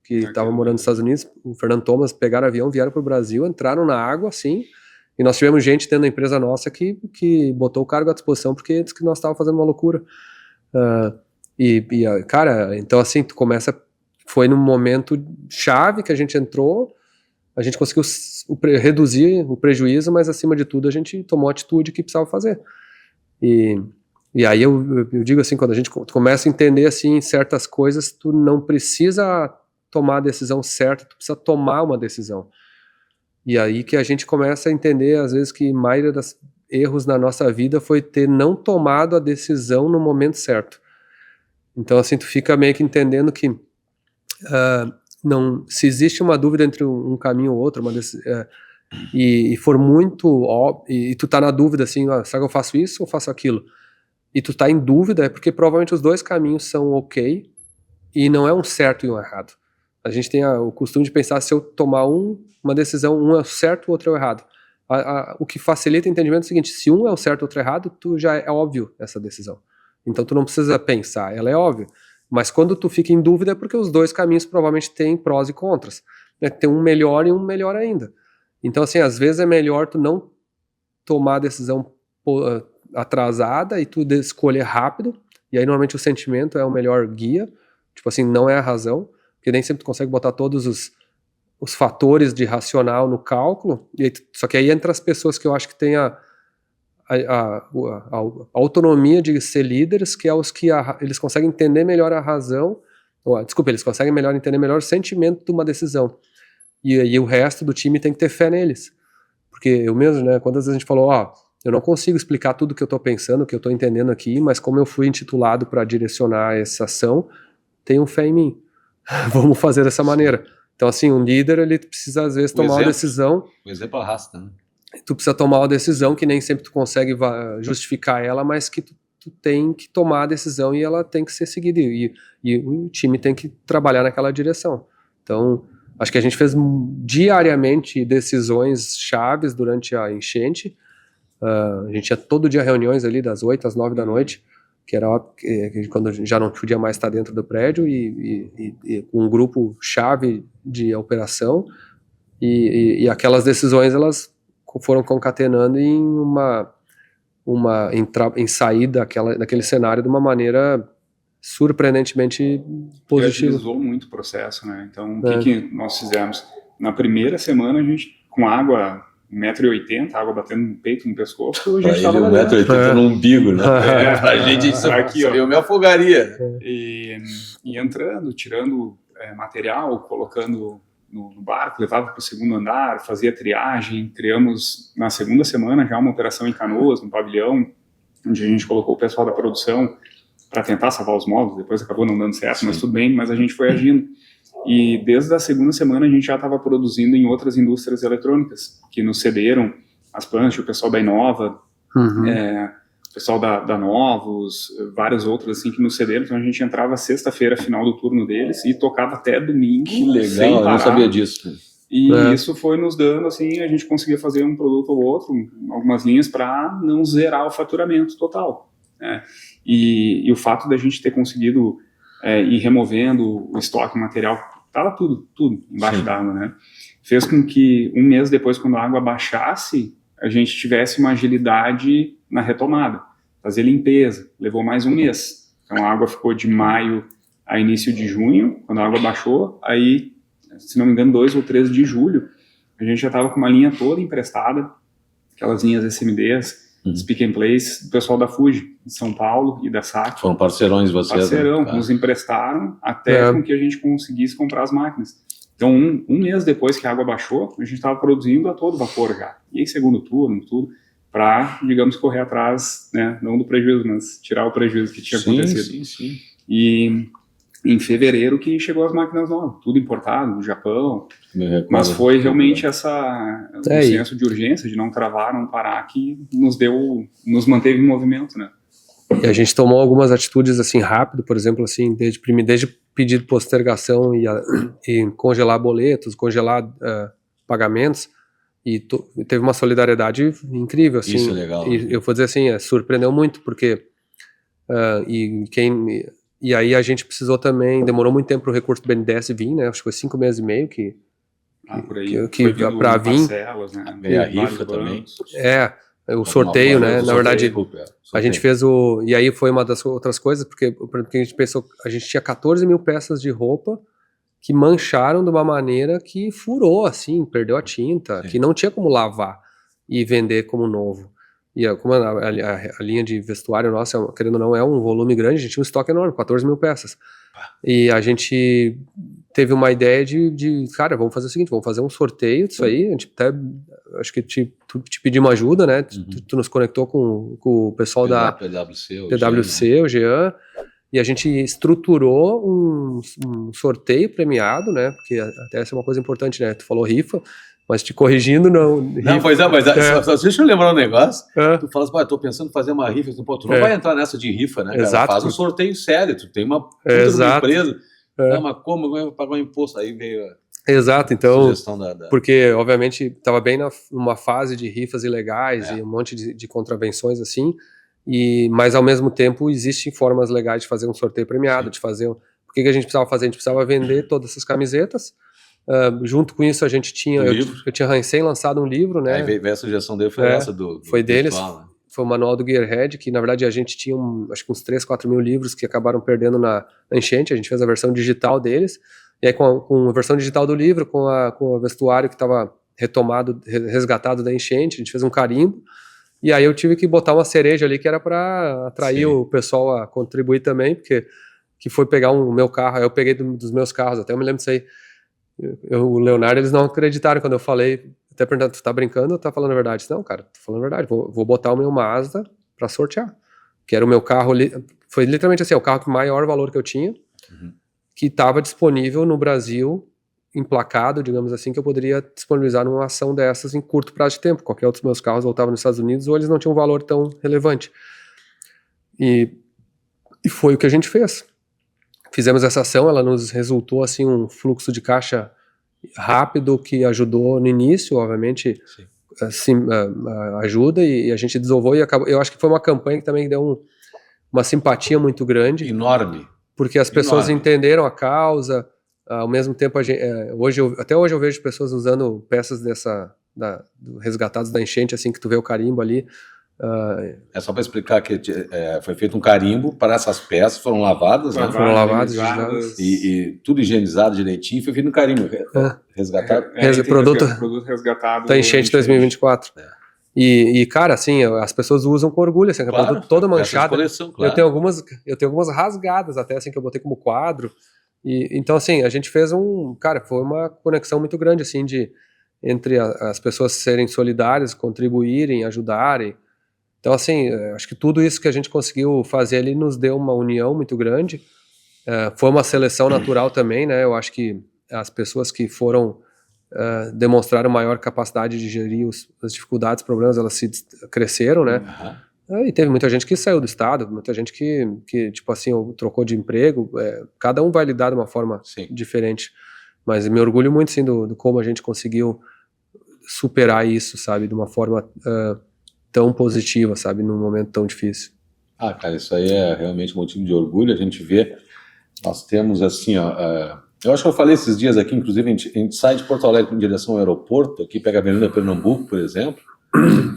que estava morando nos Estados Unidos, o Fernando Thomas, pegaram o avião, vieram para o Brasil, entraram na água, assim, e nós tivemos gente dentro da empresa nossa que botou o cargo à disposição, porque disse que nós estávamos fazendo uma loucura. Cara, então assim, tu começa, foi num momento chave que a gente entrou, a gente conseguiu reduzir o prejuízo, mas acima de tudo a gente tomou a atitude que precisava fazer. E aí eu digo assim, quando a gente começa a entender assim certas coisas, tu não precisa tomar a decisão certa, tu precisa tomar uma decisão. E aí que a gente começa a entender, às vezes, que a maioria dos erros na nossa vida foi ter não tomado a decisão no momento certo. Então assim, tu fica meio que entendendo que não, se existe uma dúvida entre um caminho ou outro, e for muito e tu tá na dúvida assim, será que eu faço isso ou faço aquilo? E tu tá em dúvida, é porque provavelmente os dois caminhos são ok, e não é um certo e um errado. A gente tem o costume de pensar, se eu tomar uma decisão, um é o certo, o outro é o errado. O que facilita o entendimento é o seguinte, se um é o certo e o outro é errado, tu já é óbvio essa decisão. Então tu não precisa pensar, ela é óbvia. Mas quando tu fica em dúvida é porque os dois caminhos provavelmente têm prós e contras. Né? Tem um melhor e um melhor ainda. Então, assim, às vezes é melhor tu não tomar a decisão atrasada e tu escolher rápido. E aí, normalmente, o sentimento é o melhor guia. Tipo assim, não é a razão. Porque nem sempre tu consegue botar todos os fatores de racional no cálculo. Só que aí entra as pessoas que eu acho que têm a autonomia de ser líderes, que é os que eles conseguem entender melhor a razão, eles conseguem entender melhor o sentimento de uma decisão, e o resto do time tem que ter fé neles, porque eu mesmo, né, quantas vezes a gente falou, eu não consigo explicar tudo o que eu estou pensando, o que eu estou entendendo aqui, mas como eu fui intitulado para direcionar essa ação, tenham fé em mim, vamos fazer dessa maneira. Então assim, um líder, ele precisa às vezes tomar uma decisão, o exemplo arrasta, né? Tu precisa tomar uma decisão que nem sempre tu consegue justificar ela, mas que tu tem que tomar a decisão e ela tem que ser seguida, e o time tem que trabalhar naquela direção. Então, acho que a gente fez diariamente decisões chaves durante a enchente. A gente tinha todo dia reuniões ali das 8 às 9 da noite, que era quando a gente já não podia mais estar dentro do prédio, e um grupo chave de operação, e aquelas decisões, elas foram concatenando em sair daquele cenário de uma maneira surpreendentemente positiva. Agilizou muito o processo, né? Então, o que nós fizemos? Na primeira semana, a gente, com água 1,80 m, água batendo no peito, no pescoço, a gente estava 1,80 m no umbigo, né? A gente aqui, ó, eu me afogaria. E entrando, tirando material, colocando no barco, levava para o segundo andar, fazia triagem, criamos na segunda semana já uma operação em Canoas, no pavilhão, onde a gente colocou o pessoal da produção para tentar salvar os móveis, depois acabou não dando certo, mas tudo bem, mas a gente foi agindo. E desde a segunda semana a gente já estava produzindo em outras indústrias eletrônicas, que nos cederam as plantas, o pessoal da Inova, o pessoal da Novos, várias outras assim que nos cederam, então a gente entrava sexta-feira, final do turno deles, e tocava até domingo. Que legal, eu não sabia disso. E isso foi nos dando, assim, a gente conseguia fazer um produto ou outro, algumas linhas, para não zerar o faturamento total, né? E o fato da gente ter conseguido ir removendo o estoque material, estava tudo embaixo d'água, né? Fez com que um mês depois, quando a água baixasse, a gente tivesse uma agilidade na retomada. Fazer limpeza, levou mais um mês. Então a água ficou de maio a início de junho, quando a água baixou, aí, se não me engano, 2 ou 3 de julho, a gente já estava com uma linha toda emprestada, aquelas linhas SMDs, Speak and Place, do pessoal da Fuji, de São Paulo e da SAC. Foram parceirões de vocês. Parceirão, nos emprestaram até com que a gente conseguisse comprar as máquinas. Então, um mês depois que a água baixou, a gente estava produzindo a todo vapor já. E aí, segundo turno, tudo, para, digamos, correr atrás, né, não do prejuízo, mas tirar o prejuízo que tinha acontecido. Sim. E em fevereiro que chegou as máquinas novas, tudo importado do Japão, mas foi realmente o senso de urgência, de não travar, não parar, que nos manteve em movimento, né? E a gente tomou algumas atitudes assim rápido, por exemplo, assim, desde pedir postergação e congelar boletos, congelar pagamentos, e teve uma solidariedade incrível, assim. Isso é legal. E eu vou dizer assim, surpreendeu muito, porque e aí a gente precisou também, demorou muito tempo para o recurso do BNDES vir, né? Acho que foi 5 meses e meio para vir. Parcelas, né? E a rifa também. O sorteio, né? Na verdade, a gente fez e aí foi uma das outras coisas, porque a gente pensou, a gente tinha 14 mil peças de roupa que mancharam de uma maneira que furou, assim, perdeu a tinta, que não tinha como lavar e vender como novo. E como a linha de vestuário nossa, querendo ou não, é um volume grande, a gente tinha um estoque enorme, 14 mil peças. E a gente teve uma ideia cara, vamos fazer o seguinte, vamos fazer um sorteio disso aí, a gente até, acho que te pedimos ajuda, né, tu nos conectou com o pessoal da PwC, o Jean, e a gente estruturou um sorteio premiado, né, porque até essa é uma coisa importante, né, tu falou rifa, mas te corrigindo, não. Não, pois deixa eu lembrar um negócio. Tu falas, eu tô pensando em fazer uma rifa. Tu não vai entrar nessa de rifa, né, cara? Exato. Faz um sorteio sério. Tu tem uma puta empresa. Não, mas como eu vou pagar um imposto? Aí veio Exato, então. Sugestão porque, obviamente, estava bem numa fase de rifas ilegais e um monte de contravenções assim. Mas, ao mesmo tempo, existem formas legais de fazer um sorteio premiado, de fazer. O que a gente precisava fazer? A gente precisava vender todas essas camisetas. Junto com isso a gente tinha eu tinha recém-lançado um livro, né? Aí veio a sugestão dele, foi essa foi deles, virtual, né? Foi o manual do Gearhead, que na verdade a gente tinha acho que uns 3, 4 mil livros que acabaram perdendo na enchente. A gente fez a versão digital deles, e aí com a versão digital do livro, com o vestuário que estava resgatado da enchente, a gente fez um carimbo, e aí eu tive que botar uma cereja ali que era para atrair o pessoal a contribuir também, porque que foi pegar o meu carro. Eu peguei dos meus carros, até eu me lembro disso aí. O Leonardo, eles não acreditaram quando eu falei, até perguntando, tu tá brincando ou tá falando a verdade? Não, cara, tô falando a verdade, vou botar o meu Mazda pra sortear, que era o meu carro, foi literalmente assim, o carro com maior valor que eu tinha, que estava disponível no Brasil, emplacado, digamos assim, que eu poderia disponibilizar numa ação dessas em curto prazo de tempo. Qualquer outro dos meus carros voltavam nos Estados Unidos ou eles não tinham um valor tão relevante. E foi o que a gente fez. Fizemos essa ação, ela nos resultou assim um fluxo de caixa rápido que ajudou no início, obviamente, ajuda, e a gente desovou e acabou. Eu acho que foi uma campanha que também deu uma simpatia muito grande. Enorme. Porque as pessoas entenderam a causa, ao mesmo tempo, até hoje eu vejo pessoas usando peças resgatadas da enchente, assim, que tu vê o carimbo ali. É só para explicar que foi feito um carimbo para essas peças, foram lavadas, né? Foram lavadas, e tudo higienizado direitinho, foi feito um carimbo, resgatado. Produto resgatado da enchente 2024. E, cara, assim, as pessoas usam com orgulho, assim, claro, produto todo manchado. Coleção, claro. Eu tenho algumas rasgadas até, assim, que eu botei como quadro. Então, assim, a gente fez foi uma conexão muito grande, assim, entre as pessoas serem solidárias, contribuírem, ajudarem. Então, assim, acho que tudo isso que a gente conseguiu fazer ali nos deu uma união muito grande. Foi uma seleção natural também, né? Eu acho que as pessoas que demonstraram maior capacidade de gerir as dificuldades, problemas, elas cresceram, né? E teve muita gente que saiu do estado, muita gente que tipo assim, trocou de emprego. Cada um vai lidar de uma forma diferente. Mas me orgulho muito, sim, do como a gente conseguiu superar isso, sabe, de uma forma tão positiva, sabe, num momento tão difícil. Cara, isso aí é realmente motivo de orgulho. A gente vê, nós temos assim, eu acho que eu falei esses dias aqui, inclusive a gente sai de Porto Alegre em direção ao aeroporto, aqui pega a Avenida Pernambuco, por exemplo.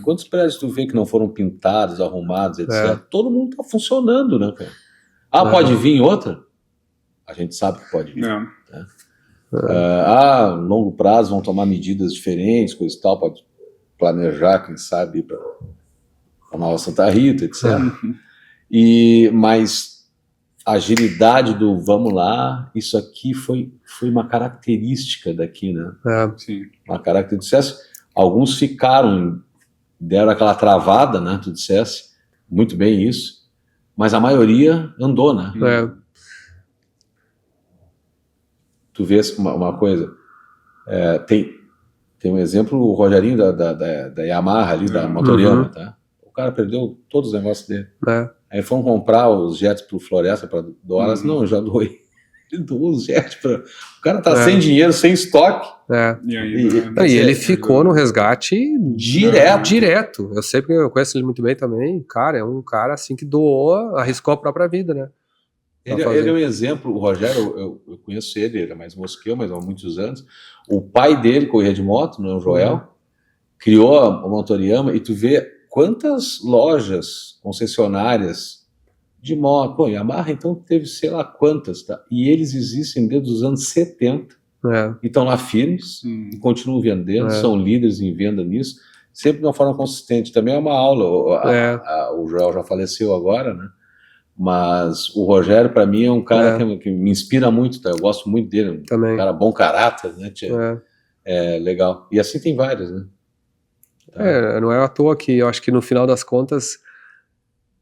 Quantos prédios tu vê que não foram pintados, arrumados, etc. Todo mundo tá funcionando, né, cara? Pode vir outra? A gente sabe que pode vir. Né? Longo prazo vão tomar medidas diferentes, coisa e tal, pode planejar, quem sabe, para a Nova Santa Rita, etc. Mas a agilidade do vamos lá, isso aqui foi uma característica daqui, né? Sim. Uma característica. Alguns ficaram, deram aquela travada, né? Tu dissesse, muito bem isso, mas a maioria andou, né? Tu vês uma coisa, tem um exemplo, o Rogerinho da Yamaha ali, da Motoriama, tá? O cara perdeu todos os negócios dele. Aí foram comprar os jets pro Floresta para doar, não, eu já doei. Ele doou os jets para... O cara tá sem dinheiro, sem estoque. E ele ficou no resgate direto. Eu sei porque eu conheço ele muito bem também. Cara, é um cara assim que doou, arriscou a própria vida, né? Ele é um exemplo, o Rogério, eu conheço ele é mais moço que eu, mas há muitos anos. O pai dele corria de moto, não é o Joel, criou a Motoriama, e tu vê quantas lojas concessionárias de moto, pô, Yamaha então teve sei lá quantas, tá? E eles existem desde os anos 70, e estão lá firmes, e continuam vendendo, são líderes em venda nisso, sempre de uma forma consistente. Também é uma aula, o Joel já faleceu agora, né? Mas o Rogério, para mim, é um cara que me inspira muito, tá? Eu gosto muito dele, também. Um cara bom caráter, né? É legal. E assim tem vários, né? Tá. Não é à toa que eu acho que no final das contas,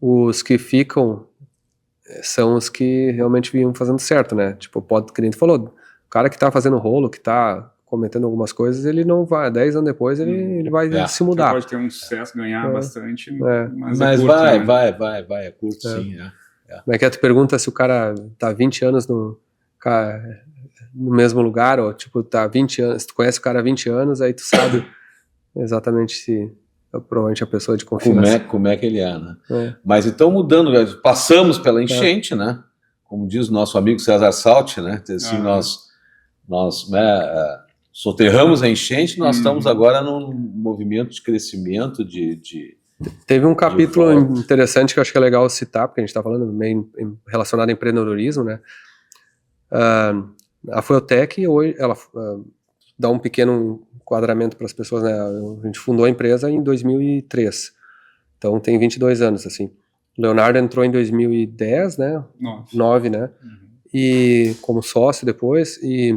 os que ficam são os que realmente vinham fazendo certo, né? Tipo, o cliente falou, o cara que tá fazendo rolo, que tá cometendo algumas coisas, ele não vai, 10 anos depois ele vai se mudar. Ele pode ter um sucesso, ganhar bastante, mas é curto, vai, é curto sim, Como é que tu pergunta se o cara tá 20 anos no mesmo lugar, ou tipo, tá 20 anos, se tu conhece o cara há 20 anos, aí tu sabe exatamente se provavelmente a pessoa de confiança. Como é que ele é, né? Mas então mudando, passamos pela enchente, né? Como diz o nosso amigo César Salti, né? Assim, nós soterramos a enchente, nós estamos agora num movimento de crescimento, Teve um capítulo interessante que eu acho que é legal citar, porque a gente está falando meio relacionado a empreendedorismo, né? A Fueltec, hoje, ela dá um pequeno enquadramento para as pessoas, né? A gente fundou a empresa em 2003, então tem 22 anos, assim. O Leonardo entrou em 2010, né? 9, né? E como sócio depois, e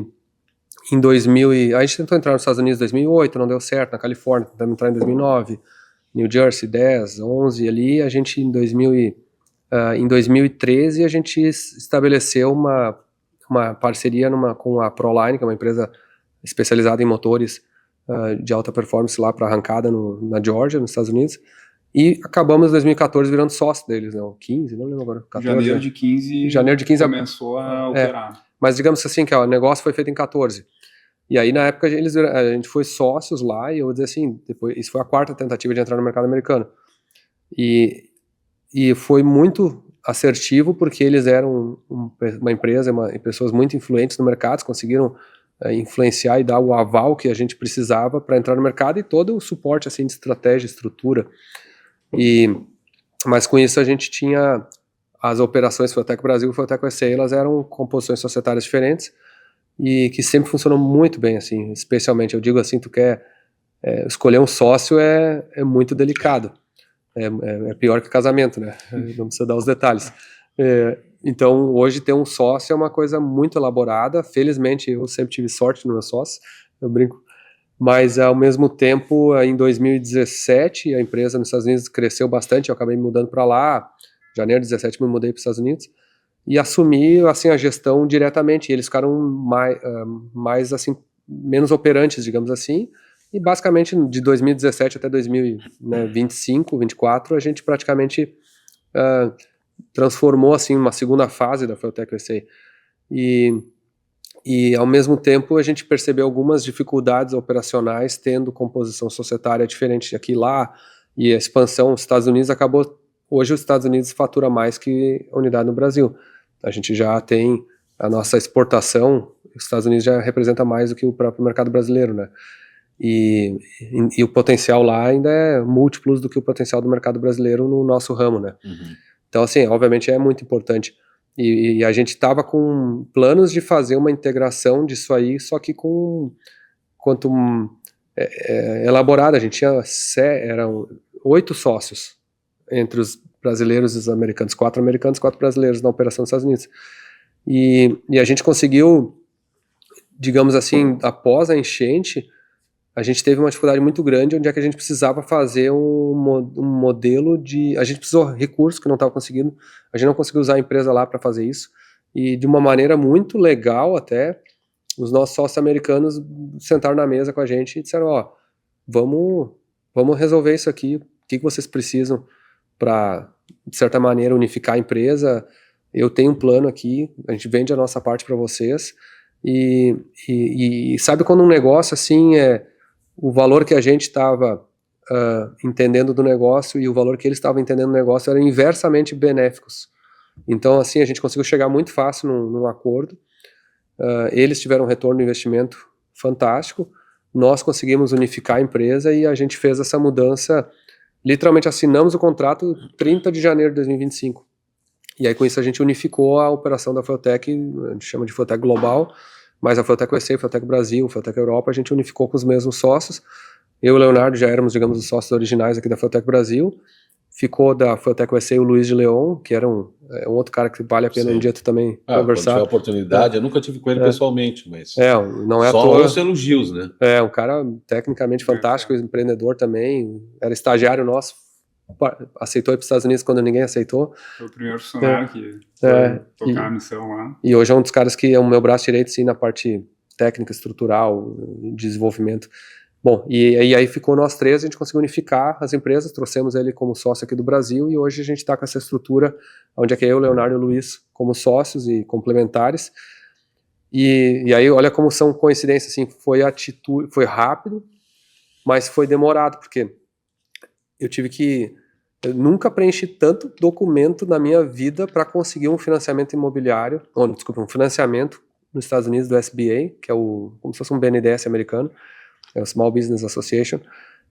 em 2000, a gente tentou entrar nos Estados Unidos em 2008, não deu certo, na Califórnia, tentamos entrar em 2009, New Jersey 10, 11, ali a gente em 2013 a gente estabeleceu uma parceria com a Proline, que é uma empresa especializada em motores de alta performance lá para arrancada na Georgia, nos Estados Unidos, e acabamos em 2014 virando sócio deles, não, 15, não lembro agora. 14, janeiro de 15 começou a operar. Mas digamos assim que o negócio foi feito em 14. E aí, na época, a gente foi sócios lá, e eu vou dizer assim, depois, isso foi a 4ª tentativa de entrar no mercado americano. E foi muito assertivo, porque eles eram uma empresa, e pessoas muito influentes no mercado, conseguiram influenciar e dar o aval que a gente precisava para entrar no mercado, e todo o suporte assim, de estratégia, estrutura. Mas com isso a gente tinha as operações Fueltec Brasil e Fueltec USA, elas eram composições societárias diferentes, e que sempre funcionou muito bem, assim, especialmente, eu digo assim, tu quer escolher um sócio é muito delicado, é pior que casamento, né, não precisa dar os detalhes, então hoje ter um sócio é uma coisa muito elaborada, felizmente eu sempre tive sorte no meu sócio, eu brinco, mas ao mesmo tempo, em 2017, a empresa nos Estados Unidos cresceu bastante, eu acabei me mudando para lá, em janeiro de 2017 me mudei para os Estados Unidos, e assumi assim a gestão diretamente. E eles ficaram mais assim, menos operantes, digamos assim, e basicamente de 2017 até 2025, 24, a gente praticamente transformou assim uma segunda fase da Fueltec USA. E E, ao mesmo tempo, a gente percebeu algumas dificuldades operacionais tendo composição societária diferente aqui e lá, e a expansão dos Estados Unidos acabou... Hoje, os Estados Unidos fatura mais que a unidade no Brasil. A gente já tem a nossa exportação, os Estados Unidos já representa mais do que o próprio mercado brasileiro, né? E o potencial lá ainda é múltiplos do que o potencial do mercado brasileiro no nosso ramo, né? Então, assim, obviamente é muito importante. E a gente estava com planos de fazer uma integração disso aí, só que quanto elaborada. A gente tinha eram 8 sócios entre os brasileiros e os americanos, 4 americanos, 4 brasileiros na operação dos Estados Unidos. E a gente conseguiu, digamos assim, após a enchente, a gente teve uma dificuldade muito grande, onde é que a gente precisava fazer um modelo de... A gente precisou de recursos que não estava conseguindo, a gente não conseguiu usar a empresa lá para fazer isso, e de uma maneira muito legal até, os nossos sócios americanos sentaram na mesa com a gente e disseram, ó, vamos resolver isso aqui, o que vocês precisam para, de certa maneira, unificar a empresa. Eu tenho um plano aqui, a gente vende a nossa parte para vocês, e sabe quando um negócio assim o valor que a gente estava entendendo do negócio e o valor que eles estavam entendendo do negócio eram inversamente benéficos. Então, assim, a gente conseguiu chegar muito fácil num acordo. Eles tiveram um retorno de investimento fantástico, nós conseguimos unificar a empresa e a gente fez essa mudança, literalmente assinamos o contrato 30 de janeiro de 2025. E aí com isso a gente unificou a operação da Feltec, a gente chama de Feltec Global, mas a Feltec USA, Feltec Brasil, Feltec Europa, a gente unificou com os mesmos sócios. Eu e o Leonardo já éramos, digamos, os sócios originais aqui da Feltec Brasil. Ficou da Feltec USA o Luiz de Leon, que era um outro cara que vale a pena um dia tu também conversar. Quando tiver oportunidade, eu nunca tive com ele pessoalmente, mas não é só à toa, ouço elogios, né? Um cara tecnicamente fantástico, empreendedor também, era estagiário nosso, aceitou ir para os Estados Unidos quando ninguém aceitou. Foi o primeiro funcionário que foi tocar a missão lá. E hoje é um dos caras que é o meu braço direito, sim, na parte técnica, estrutural, desenvolvimento. Bom, e aí ficou nós 3, a gente conseguiu unificar as empresas, trouxemos ele como sócio aqui do Brasil, e hoje a gente está com essa estrutura, onde é que eu, Leonardo e o Luiz como sócios e complementares. E aí, olha como são coincidências, assim, foi rápido, mas foi demorado, porque eu nunca preenchi tanto documento na minha vida para conseguir um financiamento imobiliário, um financiamento nos Estados Unidos do SBA, que é como se fosse um BNDES americano, é o Small Business Association,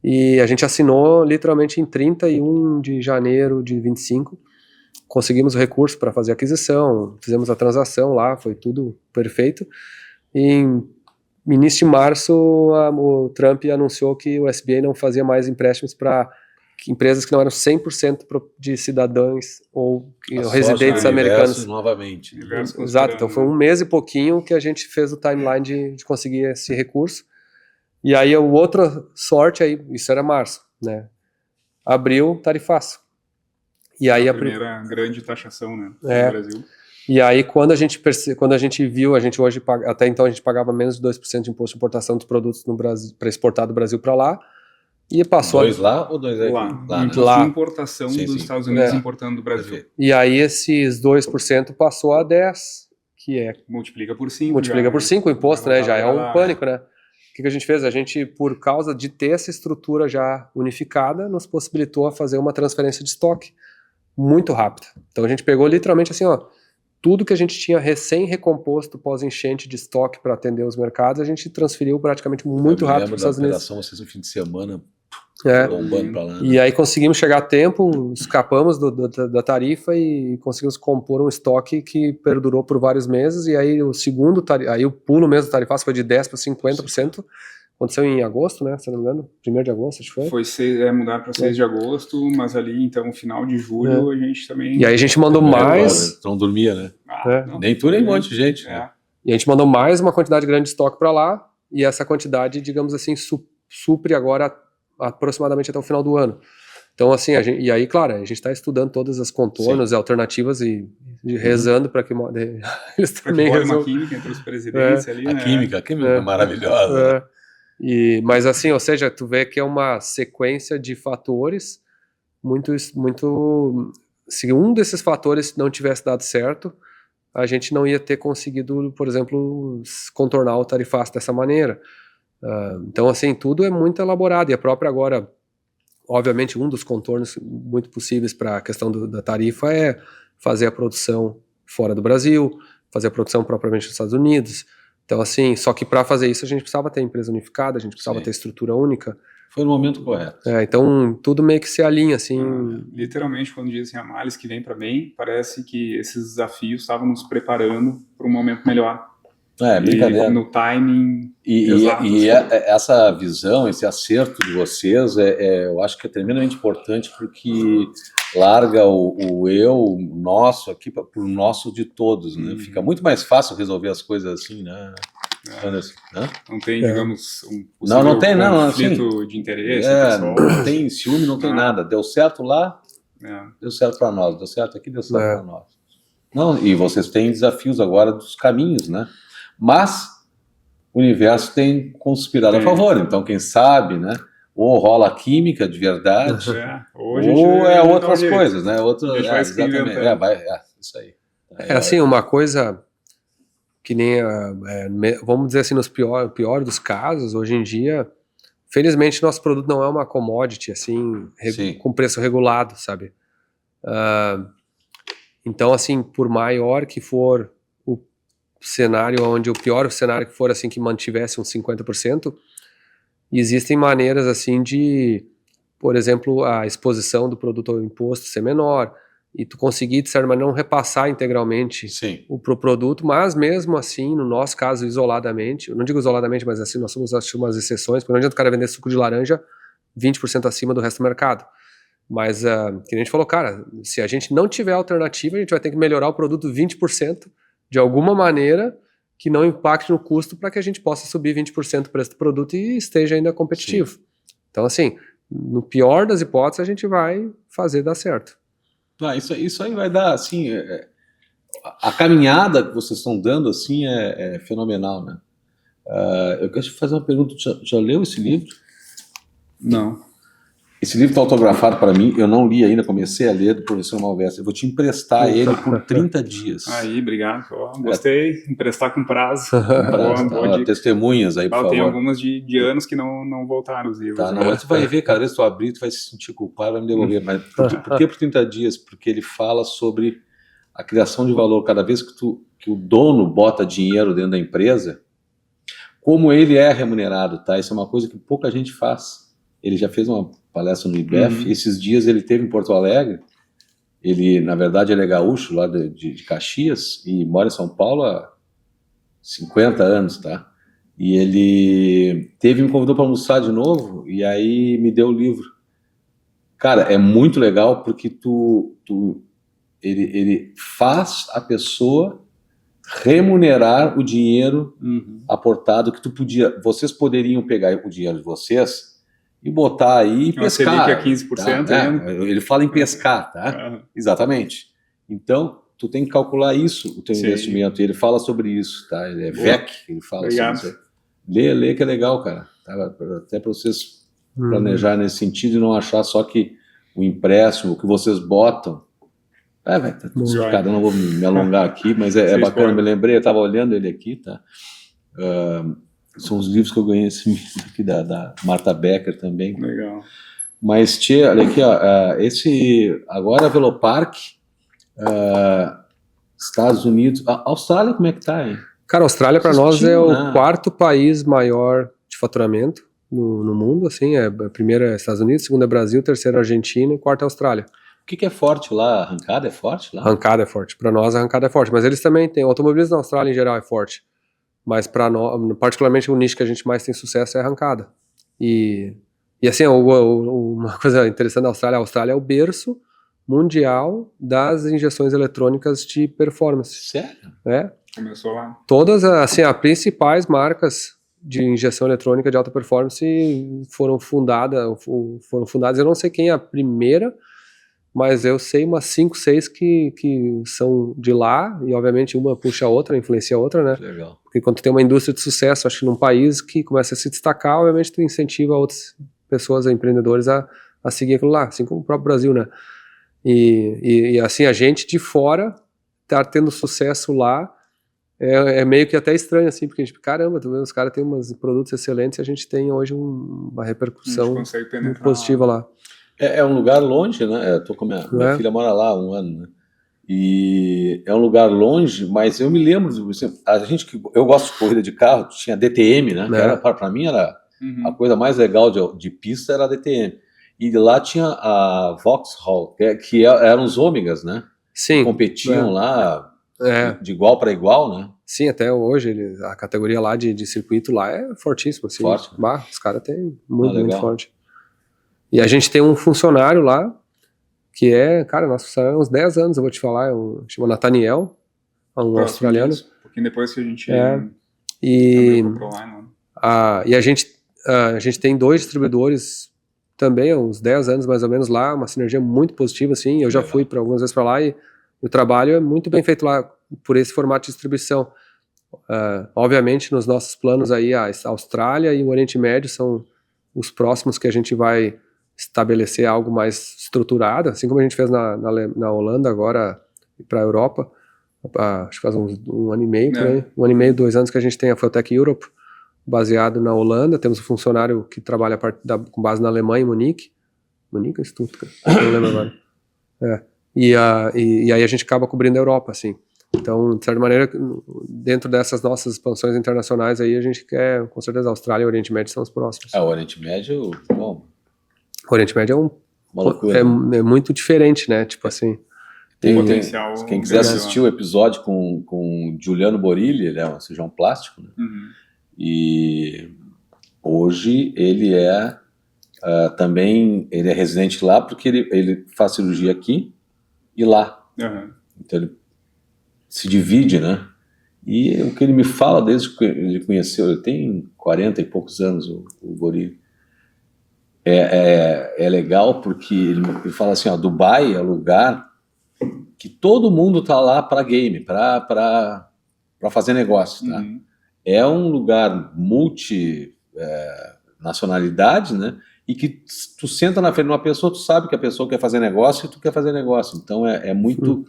e a gente assinou literalmente em 31 de janeiro de 25, conseguimos o recurso para fazer a aquisição, fizemos a transação lá, foi tudo perfeito, e em início de março o Trump anunciou que o SBA não fazia mais empréstimos para empresas que não eram 100% de cidadãos ou residentes americanos. Novamente. Exato, então foi um mês e pouquinho que a gente fez o timeline de conseguir esse recurso. E aí a outra sorte, isso era março, né? Abril, tarifaço. E aí a primeira grande taxação, né, no Brasil. E aí quando a gente viu, a gente hoje, até então a gente pagava menos de 2% de imposto de importação dos produtos no Brasil, para exportar do Brasil para lá. E passou 2 lá ou 2 aqui? Lá, de importação dos Estados Unidos importando do Brasil. Perfeito. E aí esses 2% passou a 10%, que multiplica por 5. Multiplica por 5 o imposto, né? Já é um pânico, né? O que a gente fez? A gente, por causa de ter essa estrutura já unificada, nos possibilitou a fazer uma transferência de estoque muito rápida. Então a gente pegou literalmente assim, tudo que a gente tinha recém-recomposto pós-enchente de estoque para atender os mercados, a gente transferiu praticamente muito rápido para os Estados Unidos. Vocês no fim de semana bombando para lá. Né? E aí conseguimos chegar a tempo, escapamos da tarifa e conseguimos compor um estoque que perdurou por vários meses. E aí o pulo mesmo do tarifaço foi de 10% para 50%. Aconteceu em agosto, né? Se não me engano, 1º de agosto, acho que foi. Mudar para 6 de agosto, mas ali, então, final de julho, a gente também... E aí a gente mandou mais... Não dormia, né? Nem tu, nem um monte de gente. Né? E a gente mandou mais uma quantidade grande de estoque para lá, e essa quantidade, digamos assim, supre agora aproximadamente até o final do ano. Então, assim, e aí, claro, a gente está estudando todas as contornos e alternativas e rezando para que eles também resolvam. Uma química entre os presidentes ali, A química é maravilhosa. Mas assim, ou seja, tu vê que é uma sequência de fatores muito... Se um desses fatores não tivesse dado certo, a gente não ia ter conseguido, por exemplo, contornar o tarifaço dessa maneira. Então, assim, tudo é muito elaborado, e a própria agora, obviamente, um dos contornos muito possíveis para a questão da tarifa é fazer a produção fora do Brasil, fazer a produção propriamente nos Estados Unidos. Então, assim, só que para fazer isso a gente precisava ter empresa unificada, a gente precisava ter estrutura única. Foi no momento correto. Então, tudo meio que se alinha, assim. Literalmente, quando dizem a males que vem para bem, parece que esses desafios estavam nos preparando para um momento melhor. Brincadeira. E no timing exato. Essa visão, esse acerto de vocês, eu acho que é tremendamente importante, porque larga o eu nosso aqui para o nosso de todos, né? Fica muito mais fácil resolver as coisas assim, né? Não tem, digamos, não tem conflito assim, de interesse. Não tem ciúme, não tem nada. Deu certo lá, deu certo para nós. Deu certo aqui, deu certo para nós. Não, e vocês têm desafios agora dos caminhos, né? Mas o universo tem conspirado a favor. Então, quem sabe, né? Ou rola química de verdade, ou outras coisas, né? Exatamente. Isso aí. Assim, uma coisa que nem, vamos dizer assim, nos pior dos casos, hoje em dia, felizmente nosso produto não é uma commodity, assim, com preço regulado, sabe? Então, assim, por maior que for o cenário, onde o pior cenário que for, assim, que mantivesse uns 50%, existem maneiras, assim, de, por exemplo, a exposição do produto ao imposto ser menor, e tu conseguir, de certa maneira, não repassar integralmente o produto, mas mesmo assim, no nosso caso, isoladamente, eu não digo isoladamente, mas assim, nós somos umas exceções, porque não adianta o cara vender suco de laranja 20% acima do resto do mercado. Mas, que a gente falou, cara, se a gente não tiver alternativa, a gente vai ter que melhorar o produto 20% de alguma maneira que não impacte no custo para que a gente possa subir 20% o preço do produto e esteja ainda competitivo. Então, assim, no pior das hipóteses, a gente vai fazer dar certo. Isso aí vai dar, assim, a caminhada que vocês estão dando, assim, é fenomenal, né? Eu quero te fazer uma pergunta, já leu esse livro? Não. Esse livro está autografado para mim, eu não li ainda, comecei a ler, do professor Malvestre. Eu vou te emprestar ele por 30 dias. Aí, obrigado. Gostei, emprestar com prazo. Testemunhas aí, por favor. Tem algumas de anos que não voltaram os livros. Mas tu vai ver, cada vez que tu abrir, tu vai se sentir culpado, vai me devolver. Mas por que por 30 dias? Porque ele fala sobre a criação de valor. Cada vez que o dono bota dinheiro dentro da empresa, como ele é remunerado, tá? Isso é uma coisa que pouca gente faz. Ele já fez uma palestra no IBEF, esses dias ele esteve em Porto Alegre, ele, na verdade, ele é gaúcho, lá de Caxias, e mora em São Paulo há 50 anos, tá? E ele me convidou para almoçar de novo, e aí me deu o livro. Cara, é muito legal, porque ele faz a pessoa remunerar o dinheiro aportado que vocês poderiam pegar o dinheiro de vocês e botar aí e pescar. Selic é 15%. Tá? Ele fala em pescar, tá? Exatamente. Então, tu tem que calcular isso, o teu investimento. E ele fala sobre isso, tá? Ele é VEC, ele fala sobre isso. Lê que é legal, cara. Tá? Até para vocês planejar nesse sentido e não achar só que o empréstimo, o que vocês botam, vai tá tudo explicado, eu não vou me alongar aqui, mas é bacana, me lembrei, eu estava olhando ele aqui, tá? São os livros que eu ganhei esse mês aqui da Marta Becker também. Legal. Mas, tia, olha aqui, esse agora a Velopark, Estados Unidos, a Austrália, como é que tá, hein? Cara, a Austrália para nós é o quarto país maior de faturamento no mundo, assim, a primeira é Estados Unidos, segunda é Brasil, terceira é Argentina e quarta é Austrália. O que é forte lá? A arrancada é forte lá? Arrancada é forte, para nós a arrancada é forte, mas eles também têm, o automobilismo na Austrália em geral é forte. Mas para nós, particularmente o nicho que a gente mais tem sucesso é a arrancada. E assim, uma coisa interessante da Austrália, a Austrália é o berço mundial das injeções eletrônicas de performance. Sério? Começou lá. Todas, assim, as principais marcas de injeção eletrônica de alta performance foram fundadas, eu não sei quem é a primeira, mas eu sei umas 5, 6 que são de lá, e obviamente uma puxa a outra, influencia a outra, né? Legal. Porque quando tu tem uma indústria de sucesso, acho que num país que começa a se destacar, obviamente tu incentiva outras pessoas, empreendedores a seguir aquilo lá, assim como o próprio Brasil, né? E assim, a gente de fora estar tendo sucesso lá é meio que até estranho, assim, porque a gente, caramba, tu vê, os caras têm uns produtos excelentes e a gente tem hoje uma repercussão muito positiva lá. É um lugar longe, né? Eu tô com minha filha mora lá há 1 ano, né? E é um lugar longe, mas eu me lembro, eu gosto de corrida de carro, tinha DTM, né? Que era, para mim era a coisa mais legal de pista era a DTM. E lá tinha a Vauxhall, que eram os ômegas, né? Sim. Que competiam lá de igual para igual, né? Sim, até hoje a categoria lá de circuito lá é fortíssima. Assim, forte. Né? Os caras têm muito forte. E a gente tem um funcionário lá que cara, nosso funcionário há uns 10 anos, eu vou te falar, chama Nathaniel, um australiano. Um pouquinho depois que a gente... E a gente tem 2 distribuidores também, há uns 10 anos mais ou menos lá, uma sinergia muito positiva, assim. Eu já fui algumas vezes para lá e o trabalho é muito bem feito lá por esse formato de distribuição. Obviamente, nos nossos planos aí, a Austrália e o Oriente Médio são os próximos que a gente vai estabelecer algo mais estruturado, assim como a gente fez na Holanda agora para a Europa, acho que faz um ano e meio, por aí, 1 ano e meio, 2 anos que a gente tem a Feltec Europe, baseado na Holanda. Temos um funcionário que trabalha com base na Alemanha, em Munique ou Stuttgart, não lembro agora. E aí a gente acaba cobrindo a Europa, assim. Então, de certa maneira, dentro dessas nossas expansões internacionais aí, a gente quer, com certeza, a Austrália e o Oriente Médio são os próximos. O Oriente Médio, bom... O Oriente Médio uma loucura, é muito diferente, né? Tipo assim... Tem potencial... Quem quiser assistir o episódio com Giuliano Borilli, ele é um cirurgião plástico, né? E hoje ele também ele é residente lá porque ele faz cirurgia aqui e lá. Então ele se divide, né? E o que ele me fala desde que ele conheceu, ele tem 40 e poucos anos, o Borilli. É legal porque ele fala assim, Dubai é o lugar que todo mundo tá lá para game, para fazer negócio, tá? É um lugar nacionalidade, né? E que tu senta na frente de uma pessoa, tu sabe que a pessoa quer fazer negócio e tu quer fazer negócio. Então é muito,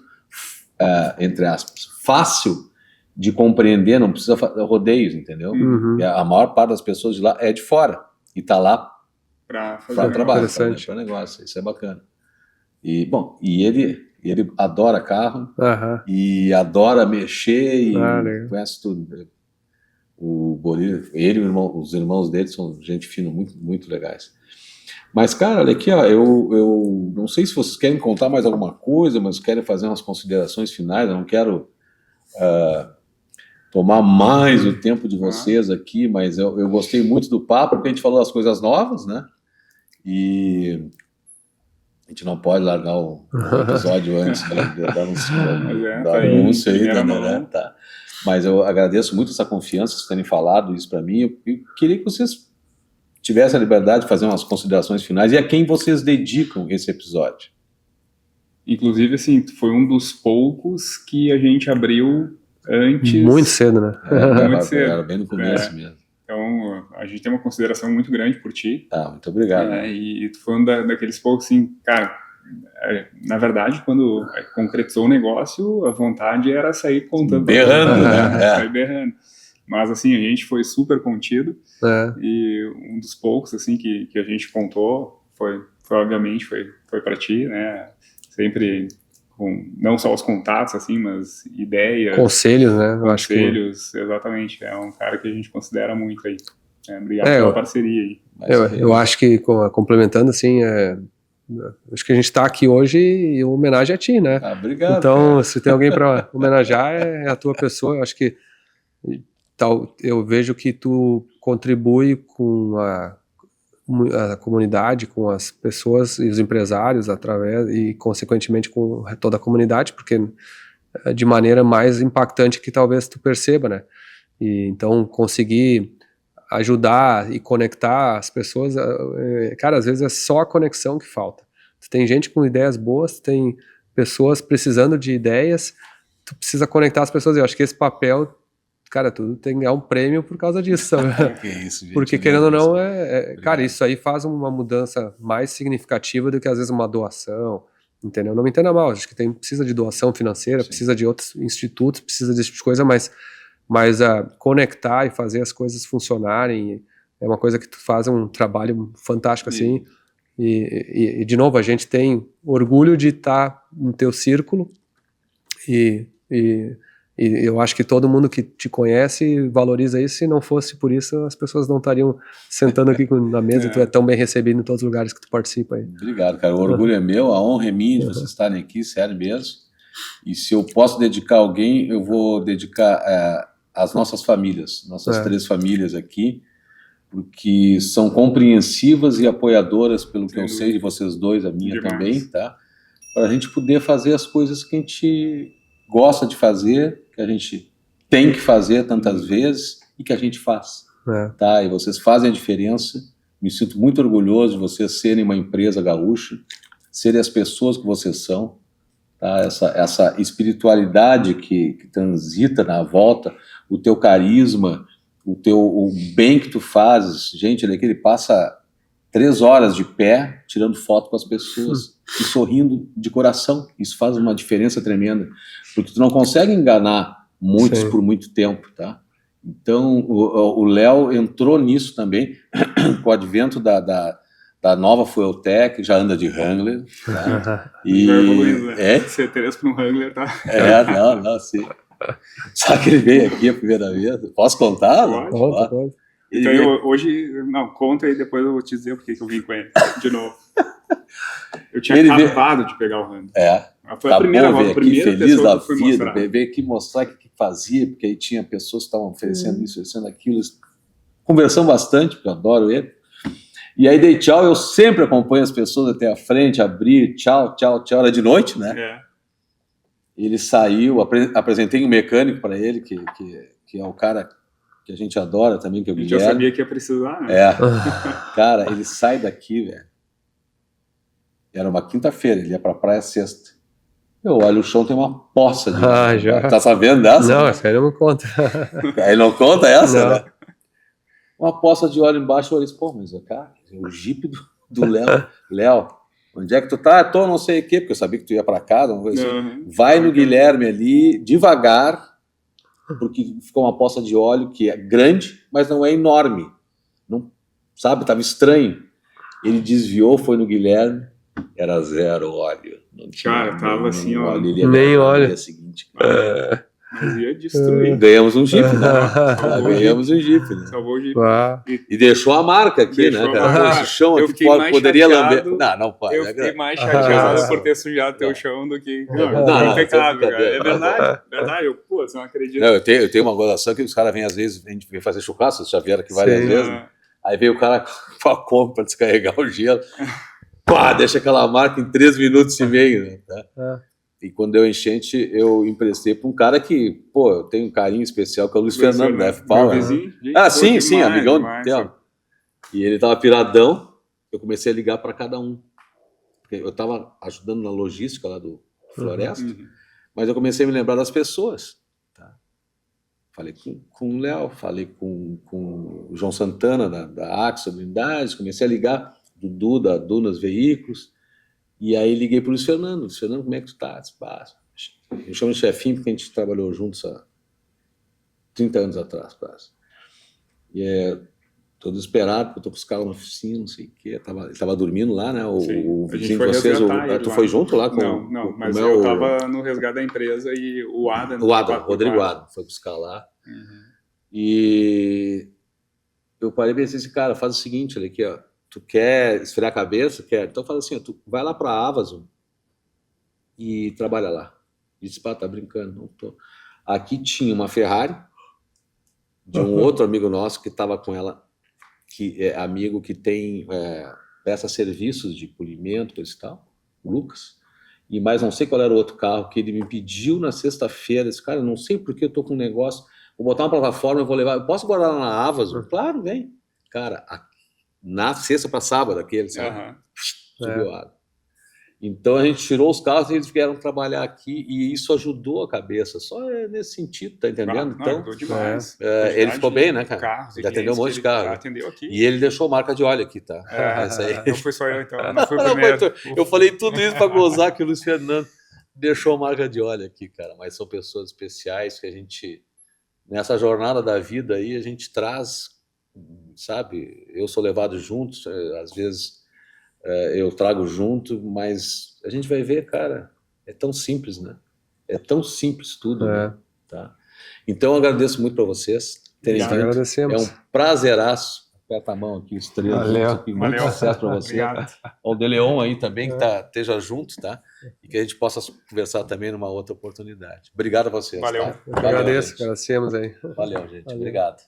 entre aspas, fácil de compreender, não precisa fazer rodeios, entendeu? A maior parte das pessoas de lá é de fora e tá lá para trabalho, para negócio. Isso é bacana. E, bom, ele adora carro e adora mexer e conhece tudo. O Borilli, os irmãos dele são gente fina, muito, muito legais. Mas, cara, olha aqui, eu não sei se vocês querem contar mais alguma coisa, mas querem fazer umas considerações finais. Eu não quero tomar mais o tempo de vocês aqui, mas eu gostei muito do papo, porque a gente falou das coisas novas, né? E a gente não pode largar o episódio antes do anúncio aí, né? Tá. Mas eu agradeço muito essa confiança, vocês terem falado isso para mim. Eu queria que vocês tivessem a liberdade de fazer umas considerações finais e a quem vocês dedicam esse episódio. Inclusive, assim, foi um dos poucos que a gente abriu antes... Muito cedo, né? Muito cedo. Era bem no começo mesmo. Então, a gente tem uma consideração muito grande por ti. Muito obrigado. E tu foi um daqueles poucos, assim, cara, na verdade, quando concretizou o negócio, a vontade era sair contando. Berrando, né? Sair berrando. Mas, assim, a gente foi super contido. E um dos poucos, assim, que a gente contou foi obviamente, foi para ti, né? Sempre... não só os contatos, assim, mas ideias. Conselhos, né? Conselhos, exatamente. É um cara que a gente considera muito aí. Obrigado pela parceria aí. Eu acho que, complementando, assim, acho que a gente está aqui hoje em homenagem a ti, né? Obrigado. Então, cara, se tem alguém para homenagear, é a tua pessoa. Eu acho que eu vejo que tu contribui com a comunidade, com as pessoas e os empresários e consequentemente com toda a comunidade, porque de maneira mais impactante que talvez tu perceba, né? E então conseguir ajudar e conectar as pessoas, cara, às vezes é só a conexão que falta. Tu tem gente com ideias boas, tu tem pessoas precisando de ideias, tu precisa conectar as pessoas. Eu acho que esse papel, cara, tu tem que ganhar um prêmio por causa disso, sabe? Que isso, gente, porque querendo ou não, cara, isso aí faz uma mudança mais significativa do que às vezes uma doação, entendeu? Não me entenda mal, acho que precisa de doação financeira, Sim. precisa de outros institutos, precisa desse tipo de coisa, mas conectar e fazer as coisas funcionarem é uma coisa que tu faz um trabalho fantástico, assim, e de novo, a gente tem orgulho de estar no teu círculo e eu acho que todo mundo que te conhece valoriza isso. Se não fosse por isso, as pessoas não estariam sentando aqui na mesa e tu é tão bem recebido em todos os lugares que tu participa aí. Obrigado, cara. O orgulho é meu, a honra é minha de vocês estarem aqui, sério mesmo. E se eu posso dedicar alguém, eu vou dedicar às nossas famílias, nossas 3 famílias aqui, porque são compreensivas e apoiadoras pelo que eu sei de vocês dois, a minha também, tá? Para a gente poder fazer as coisas que a gente gosta de fazer, que a gente tem que fazer tantas vezes e que a gente faz, tá? E vocês fazem a diferença. Me sinto muito orgulhoso de vocês serem uma empresa gaúcha, serem as pessoas que vocês são, tá? Essa espiritualidade que transita na volta, o teu carisma, o bem que tu fazes. Gente, ele passa 3 horas de pé, tirando foto com as pessoas e sorrindo de coração. Isso faz uma diferença tremenda, porque tu não consegue enganar muitos por muito tempo, tá? Então, o Léo entrou nisso também, com o advento da nova Fueltech, já anda de Wrangler, tá? E evoluindo, né? C3 para um Wrangler, tá? Não, sim. Só que ele veio aqui a primeira vez. Posso contar? Pode. Então, hoje... Não, conta aí, depois eu vou te dizer porque que eu vim com ele, de novo. Eu tinha acabado de pegar o Wrangler. Foi a primeira volta, a primeira feliz pessoa da que eu fui vida, mostrar. veio aqui mostrar o que fazia, porque aí tinha pessoas que estavam oferecendo isso, oferecendo aquilo. Conversamos bastante, porque eu adoro ele. E aí dei tchau, eu sempre acompanho as pessoas até a frente, abrir, tchau, era de noite, né? Ele saiu, apresentei um mecânico para ele, que é o cara que a gente adora também, que é o Guilherme. Já sabia que ia precisar, né? Cara, ele sai daqui, velho. Era uma quinta-feira, ele ia pra praia sexta. Eu olho, o chão tem uma poça de... já. Tá sabendo dessa? Não, essa aí não conta. Aí não conta essa, não. né? Uma poça de óleo embaixo, eu olhei, pô, mas cara, o Jeep do Léo. Léo, onde é que tu tá? Tô não sei o quê, porque eu sabia que tu ia pra casa. Vai no Guilherme ali, devagar, porque ficou uma poça de óleo que é grande, mas não é enorme. Não, sabe, tava estranho. Ele desviou, foi no Guilherme, era 0 óleo. Não tinha, cara, tava assim, ó. Nem óleo. Seguinte, mas ia destruir. Ganhamos um Jeep, né? Ganhamos um Jeep, né? Salvou o Jeep. E deixou a marca aqui, né, cara? Esse chão aqui poderia lamber. Não pode. Eu fiquei mais chateado por ter sujado teu chão do que. Não, impecável, cara. É verdade. Pô, você não acredita. Não, eu tenho uma gozação que os caras vêm às vezes, a gente vem fazer churrasco, vocês já vieram aqui várias vezes. Né? Aí veio o cara com a compra para descarregar o gelo. Pá, deixa aquela marca em 3 minutos e meio, né? Tá? E quando deu enchente, eu emprestei para um cara que, pô, eu tenho um carinho especial, que é o Luiz Fernando, da F-Power. Sim, amigão do tempo. E ele tava piradão, eu comecei a ligar para cada um. Eu tava ajudando na logística lá do Floresta, mas eu comecei a me lembrar das pessoas. Tá? Falei com o Léo, falei com o João Santana, da Axo Blindagens, comecei a ligar, Dudu, da Dunas Veículos. E aí liguei para o Luiz Fernando. Luiz Fernando, como é que tu tá? Eu chamo de chefinho porque a gente trabalhou juntos há 30 anos atrás, quase. E tô desesperado, porque eu tô com os caras na oficina, não sei o quê. Ele tava dormindo lá, né? O vizinho de vocês. Tu foi junto lá com Não, mas eu tava no resgate da empresa e o Adam... Rodrigo Adam, foi buscar lá. E eu parei e pensei assim, cara, faz o seguinte, olha aqui, ó. Tu quer esfriar a cabeça? Quer? Então fala assim, tu vai lá para a Amazon e trabalha lá. E disse, pá, tá brincando? Não tô. Aqui tinha uma Ferrari de um outro amigo nosso que estava com ela, que é amigo que tem presta serviços de polimento, coisa e tal, o Lucas. E mais não sei qual era o outro carro que ele me pediu na sexta-feira. Disse, cara, não sei porque eu tô com um negócio, vou botar uma plataforma, eu vou levar, eu posso guardar lá na Amazon? Claro, vem. Cara, na sexta para sábado, aquele, sabe? Subiu água. Então a gente tirou os carros e eles vieram trabalhar aqui e isso ajudou a cabeça, só nesse sentido, tá entendendo? Não, Então, ajudou demais. ele ficou bem, né, cara? Carros, Ele atendeu um monte de carro. Atendeu aqui. E ele deixou marca de óleo aqui, tá? É, Esse aí. não foi só eu, então. Não foi o Não, primeiro. eu falei tudo isso para gozar que o Luiz Fernando deixou marca de óleo aqui, cara. Mas são pessoas especiais que a gente, nessa jornada da vida aí, a gente traz, sabe? Eu sou levado junto, às vezes eu trago junto, mas a gente vai ver, cara, é tão simples, né? É tão simples tudo, né? Tá? Então eu agradeço muito para vocês terem vindo. Agradecemos. É um prazeraço. Aperta a mão aqui, os três. Valeu. Aqui, muito sucesso para você. Ao Deleon aí também, que esteja junto, tá? E que a gente possa conversar também numa outra oportunidade. Obrigado a vocês. Valeu. Tá? Eu agradeço, gente. agradecemos aí. Valeu, gente. Valeu. Obrigado.